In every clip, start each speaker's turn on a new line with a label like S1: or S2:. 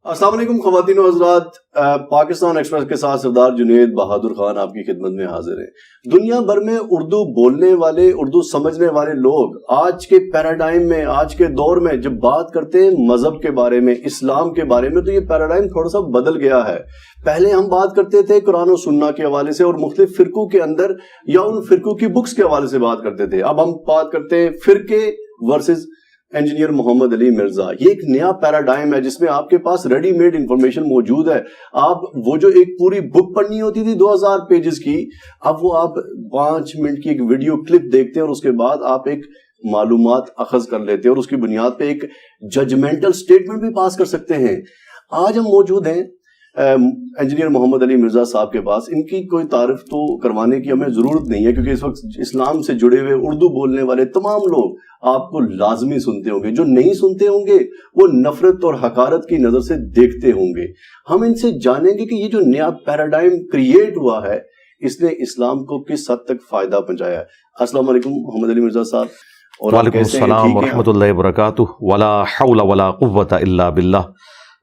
S1: السلام علیکم خواتین و حضرات، پاکستان ایکسپریس کے ساتھ سردار جنید بہادر خان آپ کی خدمت میں حاضر ہیں۔ دنیا بھر میں اردو بولنے والے، اردو سمجھنے والے لوگ آج کے پیراڈائم میں، آج کے دور میں جب بات کرتے ہیں مذہب کے بارے میں، اسلام کے بارے میں، تو یہ پیراڈائم تھوڑا سا بدل گیا ہے۔ پہلے ہم بات کرتے تھے قرآن و سنہ کے حوالے سے اور مختلف فرقوں کے اندر یا ان فرقوں کی بکس کے حوالے سے بات کرتے تھے۔ اب ہم بات کرتے ہیں فرقے ورسز انجینئر محمد علی مرزا۔ یہ ایک نیا پیراڈائم ہے جس میں آپ کے پاس ریڈی میڈ انفارمیشن موجود ہے۔ آپ وہ جو ایک پوری بک پڑھنی ہوتی تھی 2000 پیجز کی، اب وہ آپ 5 منٹ کی ایک ویڈیو کلپ دیکھتے ہیں اور اس کے بعد آپ ایک معلومات اخذ کر لیتے ہیں اور اس کی بنیاد پہ ایک ججمنٹل سٹیٹمنٹ بھی پاس کر سکتے ہیں۔ آج ہم موجود ہیں انجینئر محمد علی مرزا صاحب کے پاس۔ ان کی کوئی تعریف تو کروانے کی ہمیں ضرورت نہیں ہے کیونکہ اس وقت اسلام سے جڑے ہوئے اردو بولنے والے تمام لوگ آپ کو لازمی سنتے ہوں گے، جو نہیں سنتے ہوں گے وہ نفرت اور حقارت کی نظر سے دیکھتے ہوں گے۔ ہم ان سے جانیں گے کہ یہ جو نیا پیراڈائم کریٹ ہوا ہے اس نے اسلام کو کس حد تک فائدہ پہنچایا ہے۔ السلام علیکم محمد علی مرزا صاحب۔ اور
S2: وعلیکم السلام ورحمۃ اللہ وبرکاتہ۔ ولا حول ولا قوۃ الا باللہ،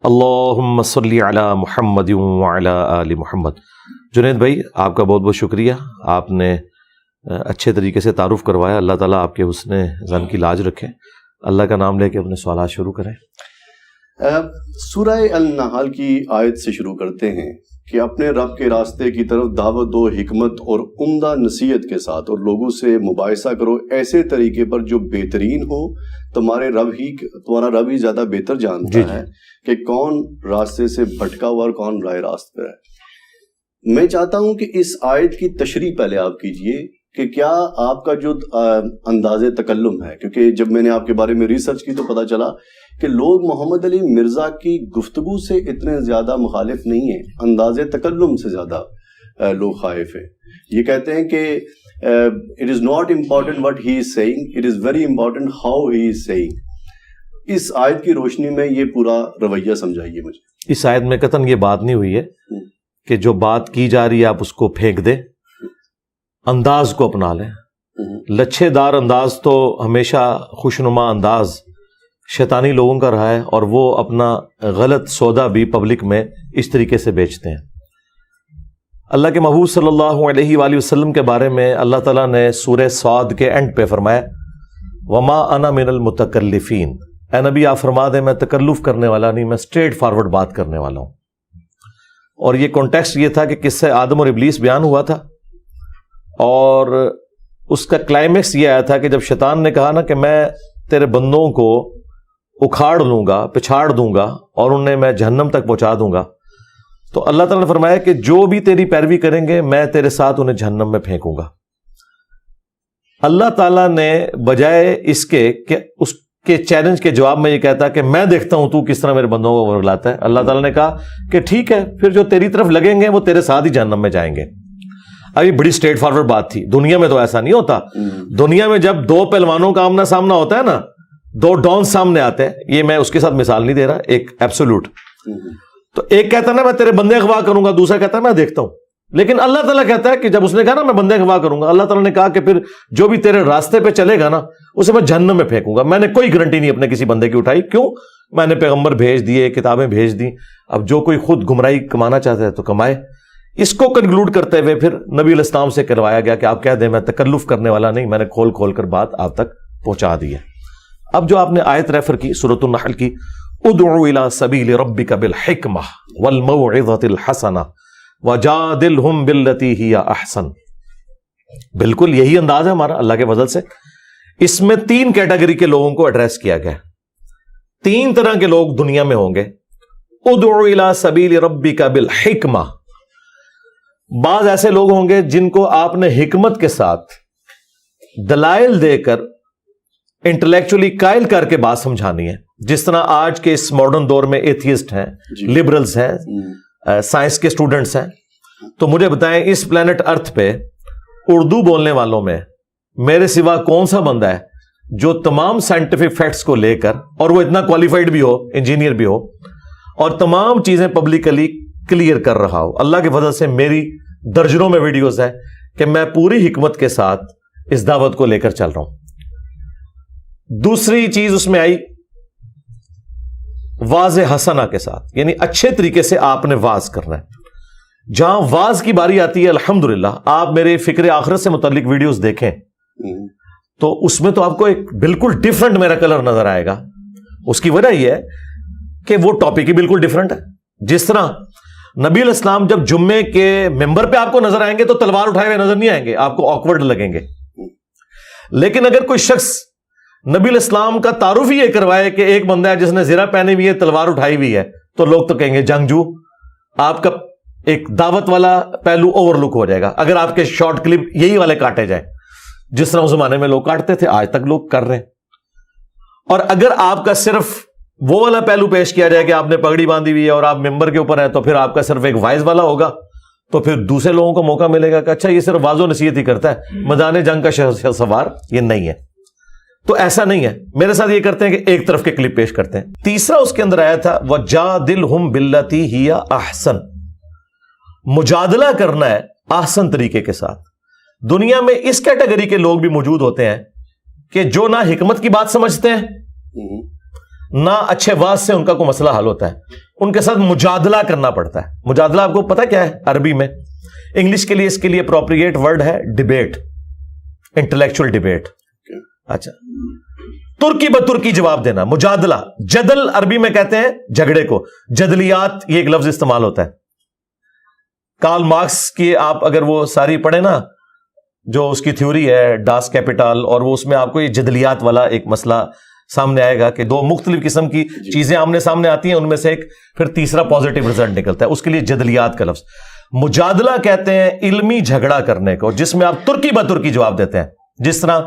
S2: اللہم صلی علی محمد وعلی آل محمد۔ جنید بھائی، آپ کا بہت بہت شکریہ، آپ نے اچھے طریقے سے تعارف کروایا۔ اللہ تعالیٰ آپ کے حسن ظن کی لاج رکھے۔ اللہ کا نام لے کے اپنے سوالات شروع کریں۔
S1: سورہ النحل کی آیت سے شروع کرتے ہیں کہ اپنے رب کے راستے کی طرف دعوت دو حکمت اور عمدہ نصیحت کے ساتھ، اور لوگوں سے مباحثہ کرو ایسے طریقے پر جو بہترین ہو۔ تمہارا رب ہی زیادہ بہتر جانتا ہے کہ کون راستے سے بھٹکا ہوا اور کون راہ راست پہ ہے۔ میں چاہتا ہوں کہ اس آیت کی تشریح پہلے آپ کیجئے کہ کیا آپ کا جو انداز تکلم ہے، کیونکہ جب میں نے آپ کے بارے میں ریسرچ کی تو پتہ چلا کہ لوگ محمد علی مرزا کی گفتگو سے اتنے زیادہ مخالف نہیں ہیں، انداز تکلم سے زیادہ لوگ خائف ہیں۔ یہ کہتے ہیں کہ it is not important what he is saying, it is very important how he is saying۔ اس آیت کی روشنی میں یہ پورا رویہ سمجھائیے مجھے۔
S2: اس آیت میں قطعاً یہ بات نہیں ہوئی ہے کہ جو بات کی جا رہی ہے آپ اس کو پھینک دیں، انداز کو اپنا لیں۔ لچھے دار انداز تو ہمیشہ خوشنما انداز شیطانی لوگوں کا رہا ہے، اور وہ اپنا غلط سودا بھی پبلک میں اس طریقے سے بیچتے ہیں۔ اللہ کے محبوب صلی اللہ علیہ وآلہ وسلم کے بارے میں اللہ تعالیٰ نے سورہ صاد کے اینڈ پہ فرمایا وما انا من المتکلفین۔ اے نبی آپ فرما دیں میں تکلف کرنے والا نہیں، میں اسٹریٹ فارورڈ بات کرنے والا ہوں۔ اور یہ کانٹیکسٹ یہ تھا کہ قصہ آدم اور ابلیس بیان ہوا تھا، اور اس کا کلائمیکس یہ آیا تھا کہ جب شیطان نے کہا نا کہ میں تیرے بندوں کو اکھاڑ لوں گا، پچھاڑ دوں گا اور انہیں میں جہنم تک پہنچا دوں گا، تو اللہ تعالیٰ نے فرمایا کہ جو بھی تیری پیروی کریں گے میں تیرے ساتھ انہیں جہنم میں پھینکوں گا۔ اللہ تعالیٰ نے بجائے اس کے کہ اس کے چیلنج کے جواب میں یہ کہتا کہ میں دیکھتا ہوں تو کس طرح میرے بندوں کو ورگلاتا ہے، اللہ تعالیٰ نے کہا کہ ٹھیک ہے، پھر جو تیری طرف لگیں گے وہ تیرے ساتھ ہی جہنم میں جائیں گے۔ ابھی بڑی اسٹریٹ فارورڈ بات تھی، دنیا میں تو ایسا نہیں ہوتا۔ دنیا میں جب دو پہلوانوں کا آمنا سامنا ہوتا ہے نا، دو ڈان سامنے آتے ہیں، یہ میں اس کے ساتھ مثال نہیں دے رہا، ایک ایبسولوٹ، تو ایک کہتا ہے نا میں تیرے بندے اغوا کروں گا، دوسرا کہتا ہے میں دیکھتا ہوں۔ لیکن اللہ تعالیٰ کہتا ہے کہ جب اس نے کہا نا میں بندے اغوا کروں گا، اللہ تعالیٰ نے کہا کہ پھر جو بھی تیرے راستے پہ چلے گا نا اسے میں جہنم میں پھینکوں گا۔ میں نے کوئی گارنٹی نہیں اپنے کسی بندے کی اٹھائی، کیوں؟ میں نے پیغمبر بھیج دیے، کتابیں بھیج دی، اب جو کوئی خود گمراہی کمانا چاہتا ہے تو کمائے۔ اس کو کنکلوڈ کرتے ہوئے پھر نبی علیہ السلام سے کروایا گیا کہ آپ کہہ دیں میں تکلف کرنے والا نہیں، میں نے کھول کھول کر بات آپ تک پہنچا دی ہے۔ اب جو آپ نے آیت ریفر کی سورۃ النحل کی، ادعو الی سبیل ربک بالحکمہ والموعظۃ الحسنہ وجادلہم باللتی ہی احسن، بالکل یہی انداز ہے ہمارا اللہ کے فضل سے۔ اس میں 3 کیٹیگری کے لوگوں کو ایڈریس کیا گیا، 3 طرح کے لوگ دنیا میں ہوں گے۔ ادعو الی سبیل ربک بالحکمہ، بعض ایسے لوگ ہوں گے جن کو آپ نے حکمت کے ساتھ دلائل دے کر انٹلیکچولی قائل کر کے بات سمجھانی ہے، جس طرح آج کے اس ماڈرن دور میں ایتھیسٹ ہیں، لبرلز ہیں، سائنس کے اسٹوڈنٹس ہیں۔ تو مجھے بتائیں اس پلانٹ ارتھ پہ اردو بولنے والوں میں میرے سوا کون سا بندہ ہے جو تمام سائنٹیفک فیکٹس کو لے کر، اور وہ اتنا کوالیفائڈ بھی ہو، انجینئر بھی ہو، اور تمام چیزیں پبلکلی کلیئر کر رہا ہو۔ اللہ کے فضل سے میری درجنوں میں ویڈیوز ہیں کہ میں پوری حکمت کے ساتھ اس دعوت کو لے کر چل رہا ہوں۔ دوسری چیز اس میں آئی واز حسنہ کے ساتھ، یعنی اچھے طریقے سے آپ نے واز کرنا ہے۔ جہاں واز کی باری آتی ہے الحمدللہ آپ میرے فکر آخرت سے متعلق ویڈیوز دیکھیں تو اس میں تو آپ کو ایک بالکل ڈفرنٹ میرا کلر نظر آئے گا۔ اس کی وجہ یہ ہے کہ وہ ٹاپک ہی بالکل ڈفرنٹ ہے۔ جس طرح نبی علیہ السلام جب جمعے کے ممبر پہ آپ کو نظر آئیں گے تو تلوار اٹھائے ہوئے نظر نہیں آئیں گے، آپ کو آکورڈ لگیں گے۔ لیکن اگر کوئی شخص نبی علیہ السلام کا تعارف ہی یہ کروائے کہ ایک بندہ ہے جس نے زرہ پہنی ہوئی ہے، تلوار اٹھائی ہوئی ہے، تو لوگ تو کہیں گے جنگجو۔ آپ کا ایک دعوت والا پہلو اوور لک ہو جائے گا اگر آپ کے شارٹ کلپ یہی والے کاٹے جائیں، جس طرح اس زمانے میں لوگ کاٹتے تھے، آج تک لوگ کر رہے ہیں۔ اور اگر آپ کا صرف وہ والا پہلو پیش کیا جائے کہ آپ نے پگڑی باندھی ہوئی ہے اور آپ ممبر کے اوپر ہیں، تو پھر آپ کا صرف ایک وائز والا ہوگا، تو پھر دوسرے لوگوں کو موقع ملے گا کہ اچھا یہ صرف واضح و نصیحت ہی کرتا ہے، میدان جنگ کا سوار یہ نہیں ہے۔ تو ایسا نہیں ہے، میرے ساتھ یہ کرتے ہیں کہ ایک طرف کے کلپ پیش کرتے ہیں۔ تیسرا اس کے اندر آیا تھا وَجَادِلْهُمْ بِالَّتِي هِيَ أَحْسَنُ، مجادلہ کرنا ہے احسن طریقے کے ساتھ۔ دنیا میں اس کیٹیگری کے لوگ بھی موجود ہوتے ہیں کہ جو نہ حکمت کی بات سمجھتے ہیں نہ اچھے واز سے ان کا کوئی مسئلہ حل ہوتا ہے، ان کے ساتھ مجادلہ کرنا پڑتا ہے۔ مجادلہ آپ کو پتا کیا ہے عربی میں؟ انگلش کے لیے اس کے لیے اپروپریٹ ورڈ ہے ڈیبیٹ، انٹلیکچوئل ڈیبیٹ۔ اچھا، ترکی بترکی جواب دینا، مجادلہ۔ جدل عربی میں کہتے ہیں جھگڑے کو، جدلیات یہ ایک لفظ استعمال ہوتا ہے۔ کارل مارکس کی آپ اگر وہ ساری پڑھیں نا، جو اس کی تھیوری ہے ڈاس کیپیٹل، اور وہ اس میں آپ کو یہ جدلیات والا ایک مسئلہ سامنے آئے گا کہ دو مختلف قسم کی چیزیں آمنے سامنے آتی ہیں، ان میں سے ایک پھر تیسرا پازیٹیو رزلٹ نکلتا ہے، اس کے لیے جدلیات کا لفظ۔ مجادلہ کہتے ہیں علمی جھگڑا کرنے کو، جس میں آپ ترکی بترکی جواب دیتے ہیں۔ جس طرح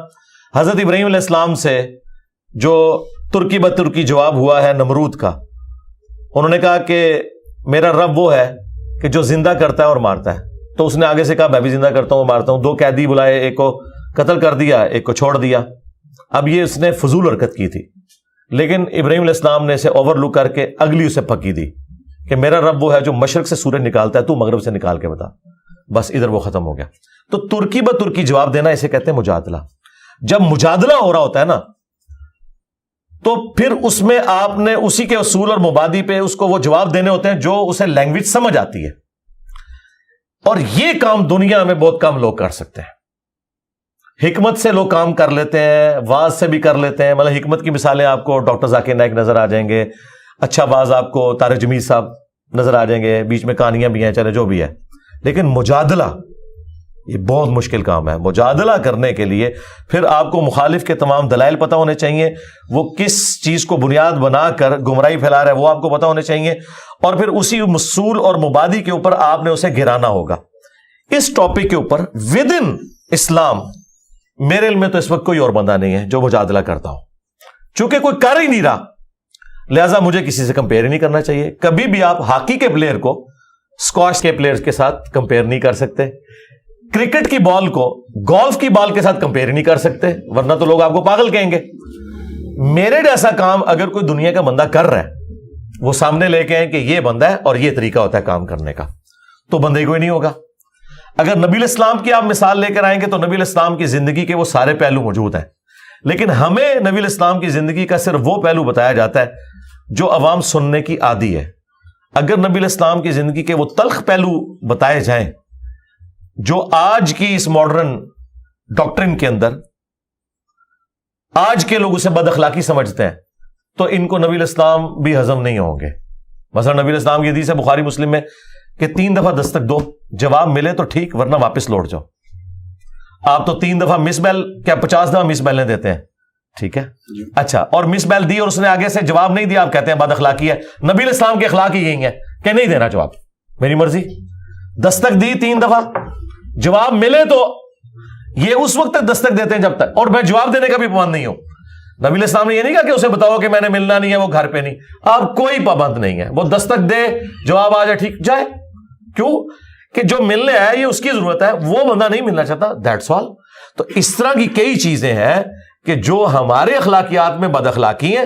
S2: حضرت ابراہیم علیہ السلام سے جو ترکی بترکی جواب ہوا ہے نمرود کا، انہوں نے کہا کہ میرا رب وہ ہے کہ جو زندہ کرتا ہے اور مارتا ہے، تو اس نے آگے سے کہا میں بھی زندہ کرتا ہوں مارتا ہوں۔ دو قیدی بلائے، ایک کو قتل کر دیا، ایک کو چھوڑ دیا۔ اب یہ اس نے فضول حرکت کی تھی، لیکن ابراہیم علیہ السلام نے اسے اوور لک کر کے اگلی اسے پکی دی کہ میرا رب وہ ہے جو مشرق سے سورج نکالتا ہے، تو مغرب سے نکال کے بتا۔ بس ادھر وہ ختم ہو گیا۔ تو ترکی بترکی جواب دینا اسے کہتے ہیں مجادلہ۔ جب مجادلہ ہو رہا ہوتا ہے نا، تو پھر اس میں آپ نے اسی کے اصول اور مبادی پہ اس کو وہ جواب دینے ہوتے ہیں جو اسے لینگویج سمجھ آتی ہے، اور یہ کام دنیا میں بہت کم لوگ کر سکتے ہیں۔ حکمت سے لوگ کام کر لیتے ہیں، واز سے بھی کر لیتے ہیں۔ مطلب حکمت کی مثالیں آپ کو ڈاکٹر ذاکر نائک نظر آ جائیں گے، اچھا واز آپ کو طارق جمیل صاحب نظر آ جائیں گے، بیچ میں کہانیاں بھی ہیں، چلے جو بھی ہے۔ لیکن مجادلہ یہ بہت مشکل کام ہے۔ مجادلہ کرنے کے لیے پھر آپ کو مخالف کے تمام دلائل پتہ ہونے چاہیے، وہ کس چیز کو بنیاد بنا کر گمراہی پھیلا رہا ہے وہ آپ کو پتہ ہونے چاہیے، اور پھر اسی اصول اور مبادی کے اوپر آپ نے اسے گرانا ہوگا۔ اس ٹاپک کے اوپر ود ان اسلام میرے علم میں تو اس وقت کوئی اور بندہ نہیں ہے جو مجادلہ کرتا ہو، چونکہ کوئی کر ہی نہیں رہا، لہذا مجھے کسی سے کمپیئر ہی نہیں کرنا چاہیے۔ کبھی بھی آپ ہاکی کے پلیئر کو اسکواش کے پلیئر کے ساتھ کمپیئر نہیں کر سکتے، کرکٹ کی بال کو گولف کی بال کے ساتھ کمپیئر نہیں کر سکتے، ورنہ تو لوگ آپ کو پاگل کہیں گے۔ میرے جیسا کام اگر کوئی دنیا کا بندہ کر رہا ہے، وہ سامنے لے کے آئیں کہ یہ بندہ ہے اور یہ طریقہ ہوتا ہے کام کرنے کا، تو بندے کوئی نہیں ہوگا۔ اگر نبی علیہ السلام کی آپ مثال لے کر آئیں گے تو نبی علیہ السلام کی زندگی کے وہ سارے پہلو موجود ہیں، لیکن ہمیں نبی علیہ السلام کی زندگی کا صرف وہ پہلو بتایا جاتا ہے جو عوام سننے کی عادی ہے۔ اگر نبی علیہ السلام کی زندگی کے وہ تلخ پہلو بتائے جائیں جو آج کی اس ماڈرن ڈاکٹرن کے اندر آج کے لوگ اسے بد اخلاقی سمجھتے ہیں، تو ان کو نبی علیہ السلام بھی ہضم نہیں ہوں گے۔ مثلا نبی علیہ السلام کی حدیث ہے بخاری مسلم میں کہ 3 دفعہ دستک دو، جواب ملے تو ٹھیک ورنہ واپس لوٹ جاؤ۔ آپ تو 3 دفعہ مس بیل، کیا 50 دفعہ مس بیلیں دیتے ہیں؟ ٹھیک ہے، اچھا، اور مس بیل دی اور اس نے آگے سے جواب نہیں دیا، آپ کہتے ہیں بد اخلاقی ہے۔ نبی علیہ السلام کے اخلاق ہی یہی ہے کہ نہیں دینا جواب، میری مرضی۔ دستک دی 3 دفعہ، جواب ملے تو یہ اس وقت تک دستک دیتے ہیں جب تک، اور میں جواب دینے کا بھی پابند نہیں ہوں۔ نبی علیہ السلام نے یہ نہیں کہا کہ اسے بتاؤ کہ میں نے ملنا نہیں ہے، وہ گھر پہ نہیں، آپ کوئی پابند نہیں ہے، وہ دستک دے، جواب آ جائے ٹھیک جائے۔ کیوں کہ جو ملنے آیا یہ اس کی ضرورت ہے، وہ بندہ نہیں ملنا چاہتا، دیٹس آل۔ تو اس طرح کی کئی چیزیں ہیں کہ جو ہمارے اخلاقیات میں بد اخلاقی ہیں،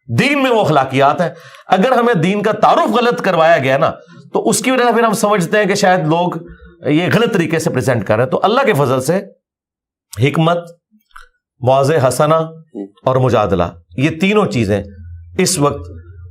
S2: دین میں وہ اخلاقیات ہیں۔ اگر ہمیں دین کا تعارف غلط کروایا گیا نا، تو اس کی وجہ سے پھر ہم سمجھتے ہیں کہ شاید لوگ یہ غلط طریقے سے پریزنٹ کر رہے ہیں۔ تو اللہ کے فضل سے حکمت، موعظہ حسنہ اور مجادلہ، یہ تینوں چیزیں اس وقت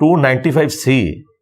S2: 295C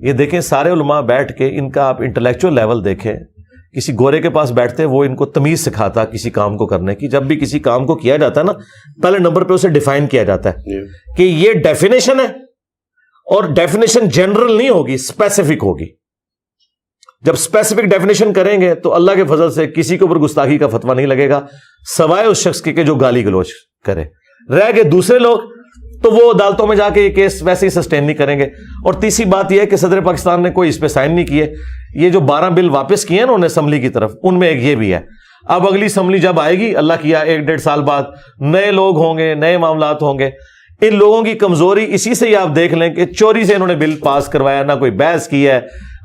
S2: یہ دیکھیں سارے علماء بیٹھ کے ان کا آپ انٹلیکچوئل لیول دیکھیں, کسی گورے کے پاس بیٹھتے وہ ان کو تمیز سکھاتا کسی کام کو کرنے کی. جب بھی کسی کام کو کیا جاتا ہے نا, پہلے نمبر پہ اسے ڈیفائن کیا جاتا ہے کہ یہ ڈیفینیشن ہے, اور ڈیفینیشن جنرل نہیں ہوگی, اسپیسیفک ہوگی. جب اسپیسیفک ڈیفینیشن کریں گے تو اللہ کے فضل سے کسی کے اوپر گستاخی کا فتویٰ نہیں لگے گا سوائے اس شخص کے کہ جو گالی گلوچ کرے. رہ گئے دوسرے لوگ تو وہ عدالتوں میں جا کے یہ کیس ویسے ہی سسٹین نہیں کریں گے. اور تیسری بات یہ ہے کہ صدر پاکستان نے کوئی اس پہ سائن نہیں کیے. یہ جو 12 بل واپس کیے ہیں نا انہوں نے اسمبلی کی طرف, ان میں ایک یہ بھی ہے. اب اگلی اسمبلی جب آئے گی اللہ کیا 1-1.5 سال بعد نئے لوگ ہوں گے, نئے معاملات ہوں گے. ان لوگوں کی کمزوری اسی سے ہی آپ دیکھ لیں کہ چوری سے انہوں نے بل پاس کروایا, نہ کوئی بحث کی ہے,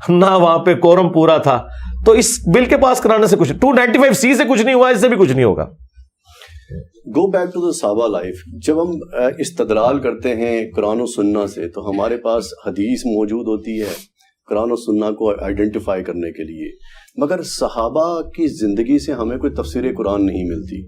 S2: نہ وہاں پہ کورم پورا تھا. تو اس بل کے پاس کرانے سے کچھ 295C سے کچھ نہیں ہوا, اس سے بھی کچھ نہیں ہوگا.
S1: گو بیک ٹو دا صحابہ لائف. جب ہم استدلال کرتے ہیں قرآن و سنہ سے تو ہمارے پاس حدیث موجود ہوتی ہے قرآن و سنہ کو آئیڈینٹیفائی کرنے کے لیے, مگر صحابہ کی زندگی سے ہمیں کوئی تفسیر قرآن نہیں ملتی.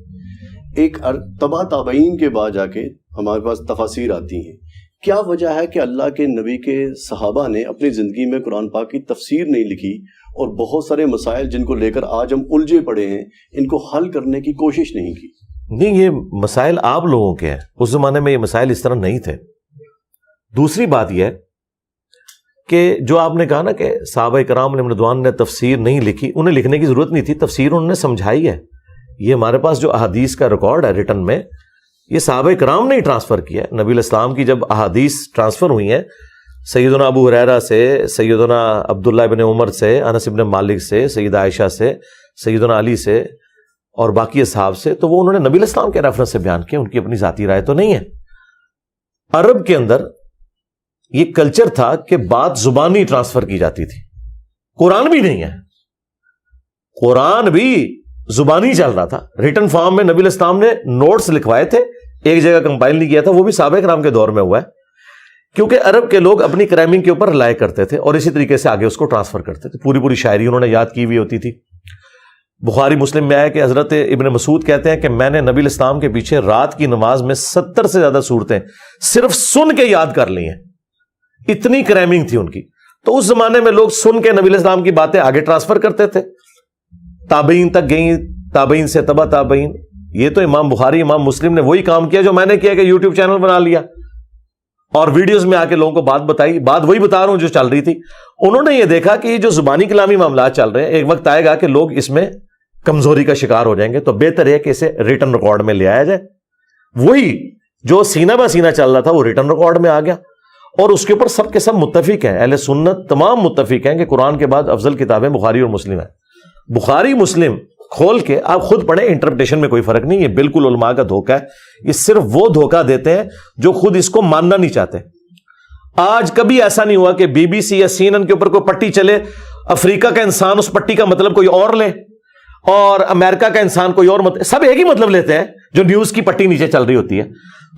S1: ایک تبع تابعین کے بعد جا کے ہمارے پاس تفاسیر آتی ہیں. کیا وجہ ہے کہ اللہ کے نبی کے صحابہ نے اپنی زندگی میں قرآن پاک کی تفسیر نہیں لکھی, اور بہت سارے مسائل جن کو لے کر آج ہم الجھے پڑے ہیں ان کو حل کرنے کی کوشش نہیں کی؟
S2: نہیں, یہ مسائل آپ لوگوں کے ہیں, اس زمانے میں یہ مسائل اس طرح نہیں تھے. دوسری بات یہ ہے کہ جو آپ نے کہا نا کہ صحابہ کرام علیہم رضوان نے تفسیر نہیں لکھی, انہیں لکھنے کی ضرورت نہیں تھی, تفسیر انہوں نے سمجھائی ہے. یہ ہمارے پاس جو احادیث کا ریکارڈ ہے ریٹن میں, یہ صحابہ کرام نے ہی ٹرانسفر کیا ہے. نبی الاسلام کی جب احادیث ٹرانسفر ہوئی ہیں سیدنا ابو ہریرہ سے, سیدنا عبداللہ بن عمر سے, انس بن مالک سے, سیدہ عائشہ سے, سیدنا علی سے اور باقی اصحاب سے, تو وہ انہوں نے نبی الاسلام کے ریفرنس سے بیان کیا, ان کی اپنی ذاتی رائے تو نہیں ہے. عرب کے اندر یہ کلچر تھا کہ بات زبانی ٹرانسفر کی جاتی تھی. قرآن بھی نہیں ہے, قرآن بھی زبانی چل رہا تھا. ریٹن فارم میں نبی الاسلام نے نوٹس لکھوائے تھے, ایک جگہ کمپائل نہیں کیا تھا, وہ بھی صحابہ کرام کے دور میں ہوا ہے, کیونکہ عرب کے لوگ اپنی کرائمنگ کے اوپر رلائے کرتے تھے اور اسی طریقے سے آگے اس کو ٹرانسفر کرتے تھے. پوری شاعری انہوں نے یاد کی ہوئی ہوتی تھی. بخاری مسلم میں آیا کہ حضرت ابن مسعود کہتے ہیں کہ میں نے نبی الاسلام کے پیچھے رات کی نماز میں 70 سے زیادہ صورتیں صرف سن کے یاد کر لی ہیں, اتنی کرائمنگ تھی ان کی. تو اس زمانے میں لوگ سن کے نبی الاسلام کی باتیں آگے ٹرانسفر کرتے تھے, تابعین تک گئیں, تابعین سے تبع تابعین. یہ تو امام بخاری امام مسلم نے وہی کام کیا جو میں نے کیا کہ یوٹیوب چینل بنا لیا اور ویڈیوز میں آ کے لوگوں کو بات بتائی. بات وہی بتا رہا ہوں جو چل رہی تھی. انہوں نے یہ دیکھا کہ یہ جو زبانی کلامی معاملات چل رہے ہیں ایک وقت آئے گا کہ لوگ اس میں کمزوری کا شکار ہو جائیں گے, تو بہتر ہے کہ اسے ریٹن ریکارڈ میں لے آیا جائے. وہی جو سینہ بہ سینہ چل رہا تھا وہ ریٹن ریکارڈ میں آ گیا, اور اس کے اوپر سب کے سب متفق ہیں, اہل سنت تمام متفق ہیں کہ قرآن کے بعد افضل کتابیں بخاری اور مسلم ہیں. بخاری مسلم کھول کے آپ خود پڑھیں, انٹرپریٹیشن میں کوئی فرق نہیں. یہ بالکل علماء کا دھوکہ ہے. یہ صرف وہ دھوکہ دیتے ہیں جو خود اس کو ماننا نہیں چاہتے. آج کبھی ایسا نہیں ہوا کہ بی بی سی یا سی این این کے اوپر کوئی پٹی چلے, افریقہ کا انسان اس پٹی کا مطلب کوئی اور لے اور امریکہ کا انسان کوئی اور مطلب, سب ایک ہی مطلب لیتے ہیں جو نیوز کی پٹی نیچے چل رہی ہوتی ہے.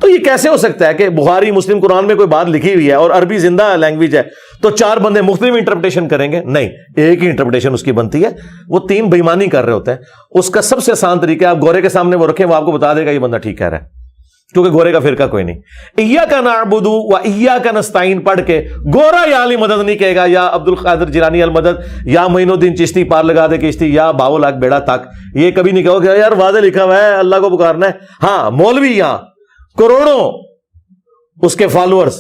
S2: تو یہ کیسے ہو سکتا ہے کہ بخاری مسلم قرآن میں کوئی بات لکھی ہوئی ہے اور عربی زندہ لینگویج ہے تو 4 بندے مختلف انٹرپریٹیشن کریں گے؟ نہیں, ایک ہی انٹرپریٹیشن اس کی بنتی ہے. وہ 3 بےایمانی کر رہے ہوتے ہیں. اس کا سب سے آسان طریقہ آپ گورے کے سامنے وہ رکھیں, وہ آپ کو بتا دے گا یہ بندہ ٹھیک کہہ رہا ہے, کیونکہ گورے کا فرقہ کوئی نہیں. ایاک نعبد و ایاک نستعین پڑھ کے گورا یا علی مدد نہیں کہے گا, یا عبد القادر جیلانی المدد, یا معین الدین چشتی پار لگا دے کشتی, یا باول حق بیڑا تک. یہ کبھی نہیں کہو کہ یار واضح لکھا ہوا ہے اللہ کو پکارنا ہے. ہاں مولوی یہاں کروڑوں اس کے فالوورز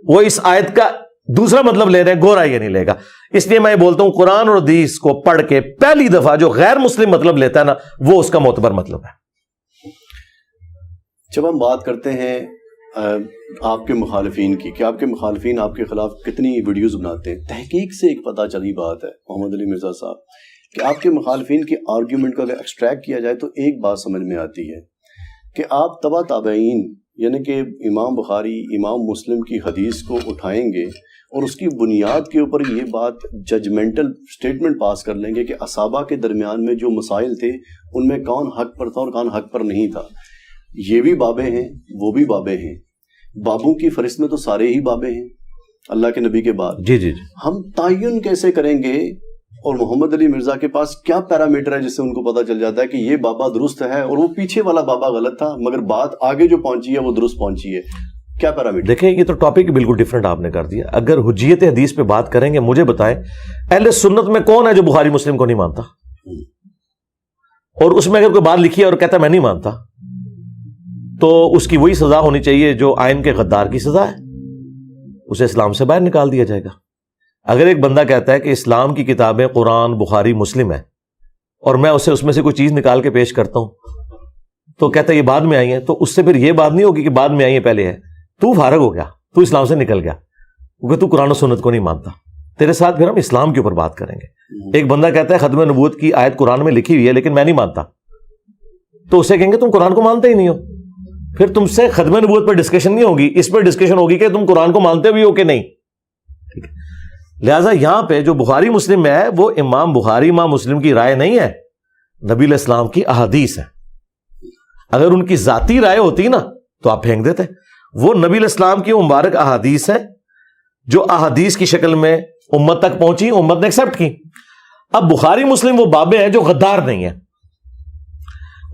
S2: وہ اس آیت کا دوسرا مطلب لے رہے ہیں, گورا یہ نہیں لے گا. اس لیے میں بولتا ہوں قرآن اور حدیث کو پڑھ کے پہلی دفعہ جو غیر مسلم مطلب لیتا ہے نا وہ اس کا معتبر مطلب ہے.
S1: جب ہم بات کرتے ہیں آپ کے مخالفین کی کہ آپ کے مخالفین آپ کے خلاف کتنی ویڈیوز بناتے ہیں, تحقیق سے ایک پتہ چلی بات ہے محمد علی مرزا صاحب کہ آپ کے مخالفین کے آرگیومنٹ کو اگر ایکسٹریکٹ کیا جائے تو ایک بات سمجھ میں آتی ہے کہ آپ تبع تابعین یعنی کہ امام بخاری امام مسلم کی حدیث کو اٹھائیں گے اور اس کی بنیاد کے اوپر یہ بات ججمنٹل سٹیٹمنٹ پاس کر لیں گے کہ اصحابہ کے درمیان میں جو مسائل تھے ان میں کون حق پر تھا اور کون حق پر نہیں تھا. یہ بھی بابے ہیں وہ بھی بابے ہیں, بابوں کی فہرست میں تو سارے ہی بابے ہیں اللہ کے نبی کے بعد.
S2: جی.
S1: ہم تعین کیسے کریں گے اور محمد علی مرزا کے پاس کیا پیرامیٹر ہے جس سے ان کو پتہ چل جاتا ہے کہ یہ بابا درست ہے اور وہ پیچھے والا بابا غلط تھا, مگر بات آگے جو پہنچی ہے وہ درست پہنچی ہے؟ کیا پیرامیٹر؟
S2: دیکھیں یہ تو ٹاپک بالکل ڈفرنٹ آپ نے کر دیا. اگر حجیت حدیث پہ بات کریں گے, مجھے بتائیں اہل سنت میں کون ہے جو بخاری مسلم کو نہیں مانتا؟ اور اس میں اگر کوئی بات لکھی ہے اور کہتا ہے میں نہیں مانتا, تو اس کی وہی سزا ہونی چاہیے جو آئین کے غدار کی سزا ہے, اسے اسلام سے باہر نکال دیا جائے گا. اگر ایک بندہ کہتا ہے کہ اسلام کی کتابیں قرآن بخاری مسلم ہے, اور میں اسے اس میں سے کوئی چیز نکال کے پیش کرتا ہوں, تو کہتا ہے یہ بعد میں آئی ہے, تو اس سے پھر یہ بات نہیں ہوگی کہ بعد میں آئی ہے پہلے ہے. تو فارغ ہو گیا, تو اسلام سے نکل گیا, کیونکہ تو قرآن و سنت کو نہیں مانتا. تیرے ساتھ پھر ہم اسلام کے اوپر بات کریں گے. ایک بندہ کہتا ہے ختم نبوت کی آیت قرآن میں لکھی ہوئی ہے لیکن میں نہیں مانتا, تو اسے کہیں گے تم قرآن کو مانتے ہی نہیں ہو. پھر تم سے ختم نبوت پر ڈسکشن نہیں ہوگی, اس پر ڈسکشن ہوگی کہ تم قرآن کو مانتے بھی ہو کہ نہیں. ٹھیک ہے, لہٰذا یہاں پہ جو بخاری مسلم میں ہے وہ امام بخاری امام مسلم کی رائے نہیں ہے, نبی علیہ السلام کی احادیث ہے. اگر ان کی ذاتی رائے ہوتی نا تو آپ پھینک دیتے. وہ نبی علیہ السلام کی مبارک احادیث ہے جو احادیث کی شکل میں امت تک پہنچی, امت نے ایکسپٹ کی. اب بخاری مسلم وہ بابیں ہیں جو غدار نہیں ہیں,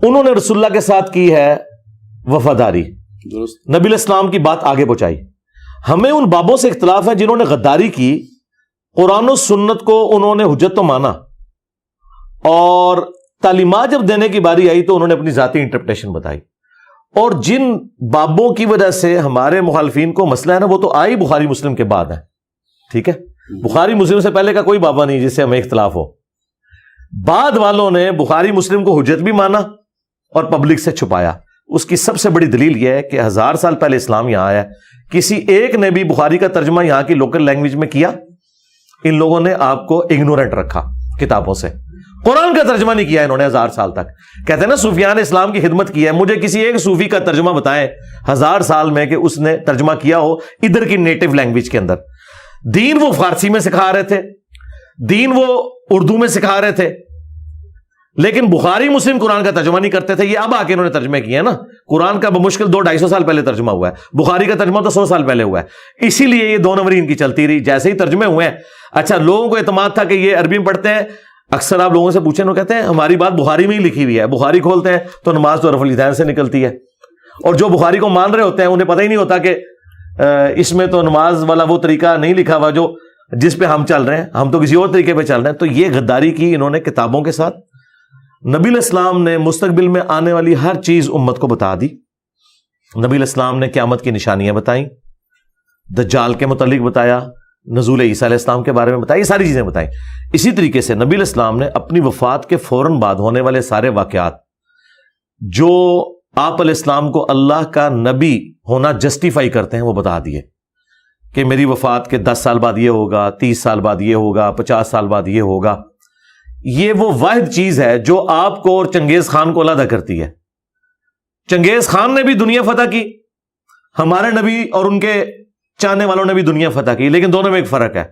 S2: انہوں نے رسول اللہ کے ساتھ کی ہے وفاداری, نبی علیہ السلام کی بات آگے پہنچائی. ہمیں ان بابوں سے اختلاف ہے جنہوں نے غداری کی, قرآن و سنت کو انہوں نے حجت تو مانا, اور تعلیمات جب دینے کی باری آئی تو انہوں نے اپنی ذاتی انٹرپریٹیشن بتائی. اور جن بابوں کی وجہ سے ہمارے مخالفین کو مسئلہ ہے نا, وہ تو آئی بخاری مسلم کے بعد ہے. ٹھیک ہے, بخاری مسلم سے پہلے کا کوئی بابا نہیں جس سے ہمیں اختلاف ہو. بعد والوں نے بخاری مسلم کو حجت بھی مانا اور پبلک سے چھپایا. اس کی سب سے بڑی دلیل یہ ہے کہ 1000 سال پہلے اسلام یہاں آیا, کسی ایک نے بھی بخاری کا ترجمہ یہاں کی لوکل لینگویج میں کیا؟ ان لوگوں نے آپ کو اگنورنٹ رکھا کتابوں سے. قرآن کا ترجمہ نہیں کیا انہوں نے 1000 سال تک. کہتے ہیں نا صوفیان اسلام کی خدمت کی ہے, مجھے کسی ایک صوفی کا ترجمہ بتائیں 1000 سال میں کہ اس نے ترجمہ کیا ہو ادھر کی نیٹو لینگویج کے اندر. دین وہ فارسی میں سکھا رہے تھے, دین وہ اردو میں سکھا رہے تھے, لیکن بخاری مسلم قرآن کا ترجمہ نہیں کرتے تھے. یہ اب آ کے انہوں نے ترجمے کیے ہیں نا. قرآن کا بمشکل 200-250 سال پہلے ترجمہ ہوا ہے, بخاری کا ترجمہ تو 100 سال پہلے ہوا ہے. اسی لیے یہ 2 نمبری ان کی چلتی رہی. جیسے ہی ترجمے ہوئے ہیں, اچھا لوگوں کو اعتماد تھا کہ یہ عربی میں پڑھتے ہیں. اکثر آپ لوگوں سے پوچھیں وہ کہتے ہیں ہماری بات بخاری میں ہی لکھی ہوئی ہے, بخاری کھولتے ہیں تو نماز تو رفع الیدین سے نکلتی ہے. اور جو بخاری کو مان رہے ہوتے ہیں انہیں پتہ ہی نہیں ہوتا کہ اس میں تو نماز والا وہ طریقہ نہیں لکھا ہوا جو جس پہ ہم چل رہے ہیں, ہم تو کسی اور طریقے پہ چل رہے ہیں. تو یہ غداری کی انہوں نے کتابوں کے ساتھ. نبی علیہ السلام نے مستقبل میں آنے والی ہر چیز امت کو بتا دی. نبی علیہ السلام نے قیامت کی نشانیاں بتائیں, دجال کے متعلق بتایا, نزول عیسیٰ علیہ السلام کے بارے میں بتائی, یہ ساری چیزیں بتائیں. اسی طریقے سے نبی علیہ السلام نے اپنی وفات کے فوراً بعد ہونے والے سارے واقعات جو آپ علیہ السلام کو اللہ کا نبی ہونا جسٹیفائی کرتے ہیں وہ بتا دیے کہ میری وفات کے 10 سال بعد یہ ہوگا, 30 سال بعد یہ ہوگا, 50 سال بعد یہ ہوگا. یہ وہ واحد چیز ہے جو آپ کو اور چنگیز خان کو علیحدہ کرتی ہے. چنگیز خان نے بھی دنیا فتح کی, ہمارے نبی اور ان کے چاہنے والوں نے بھی دنیا فتح کی, لیکن دونوں میں ایک فرق ہے.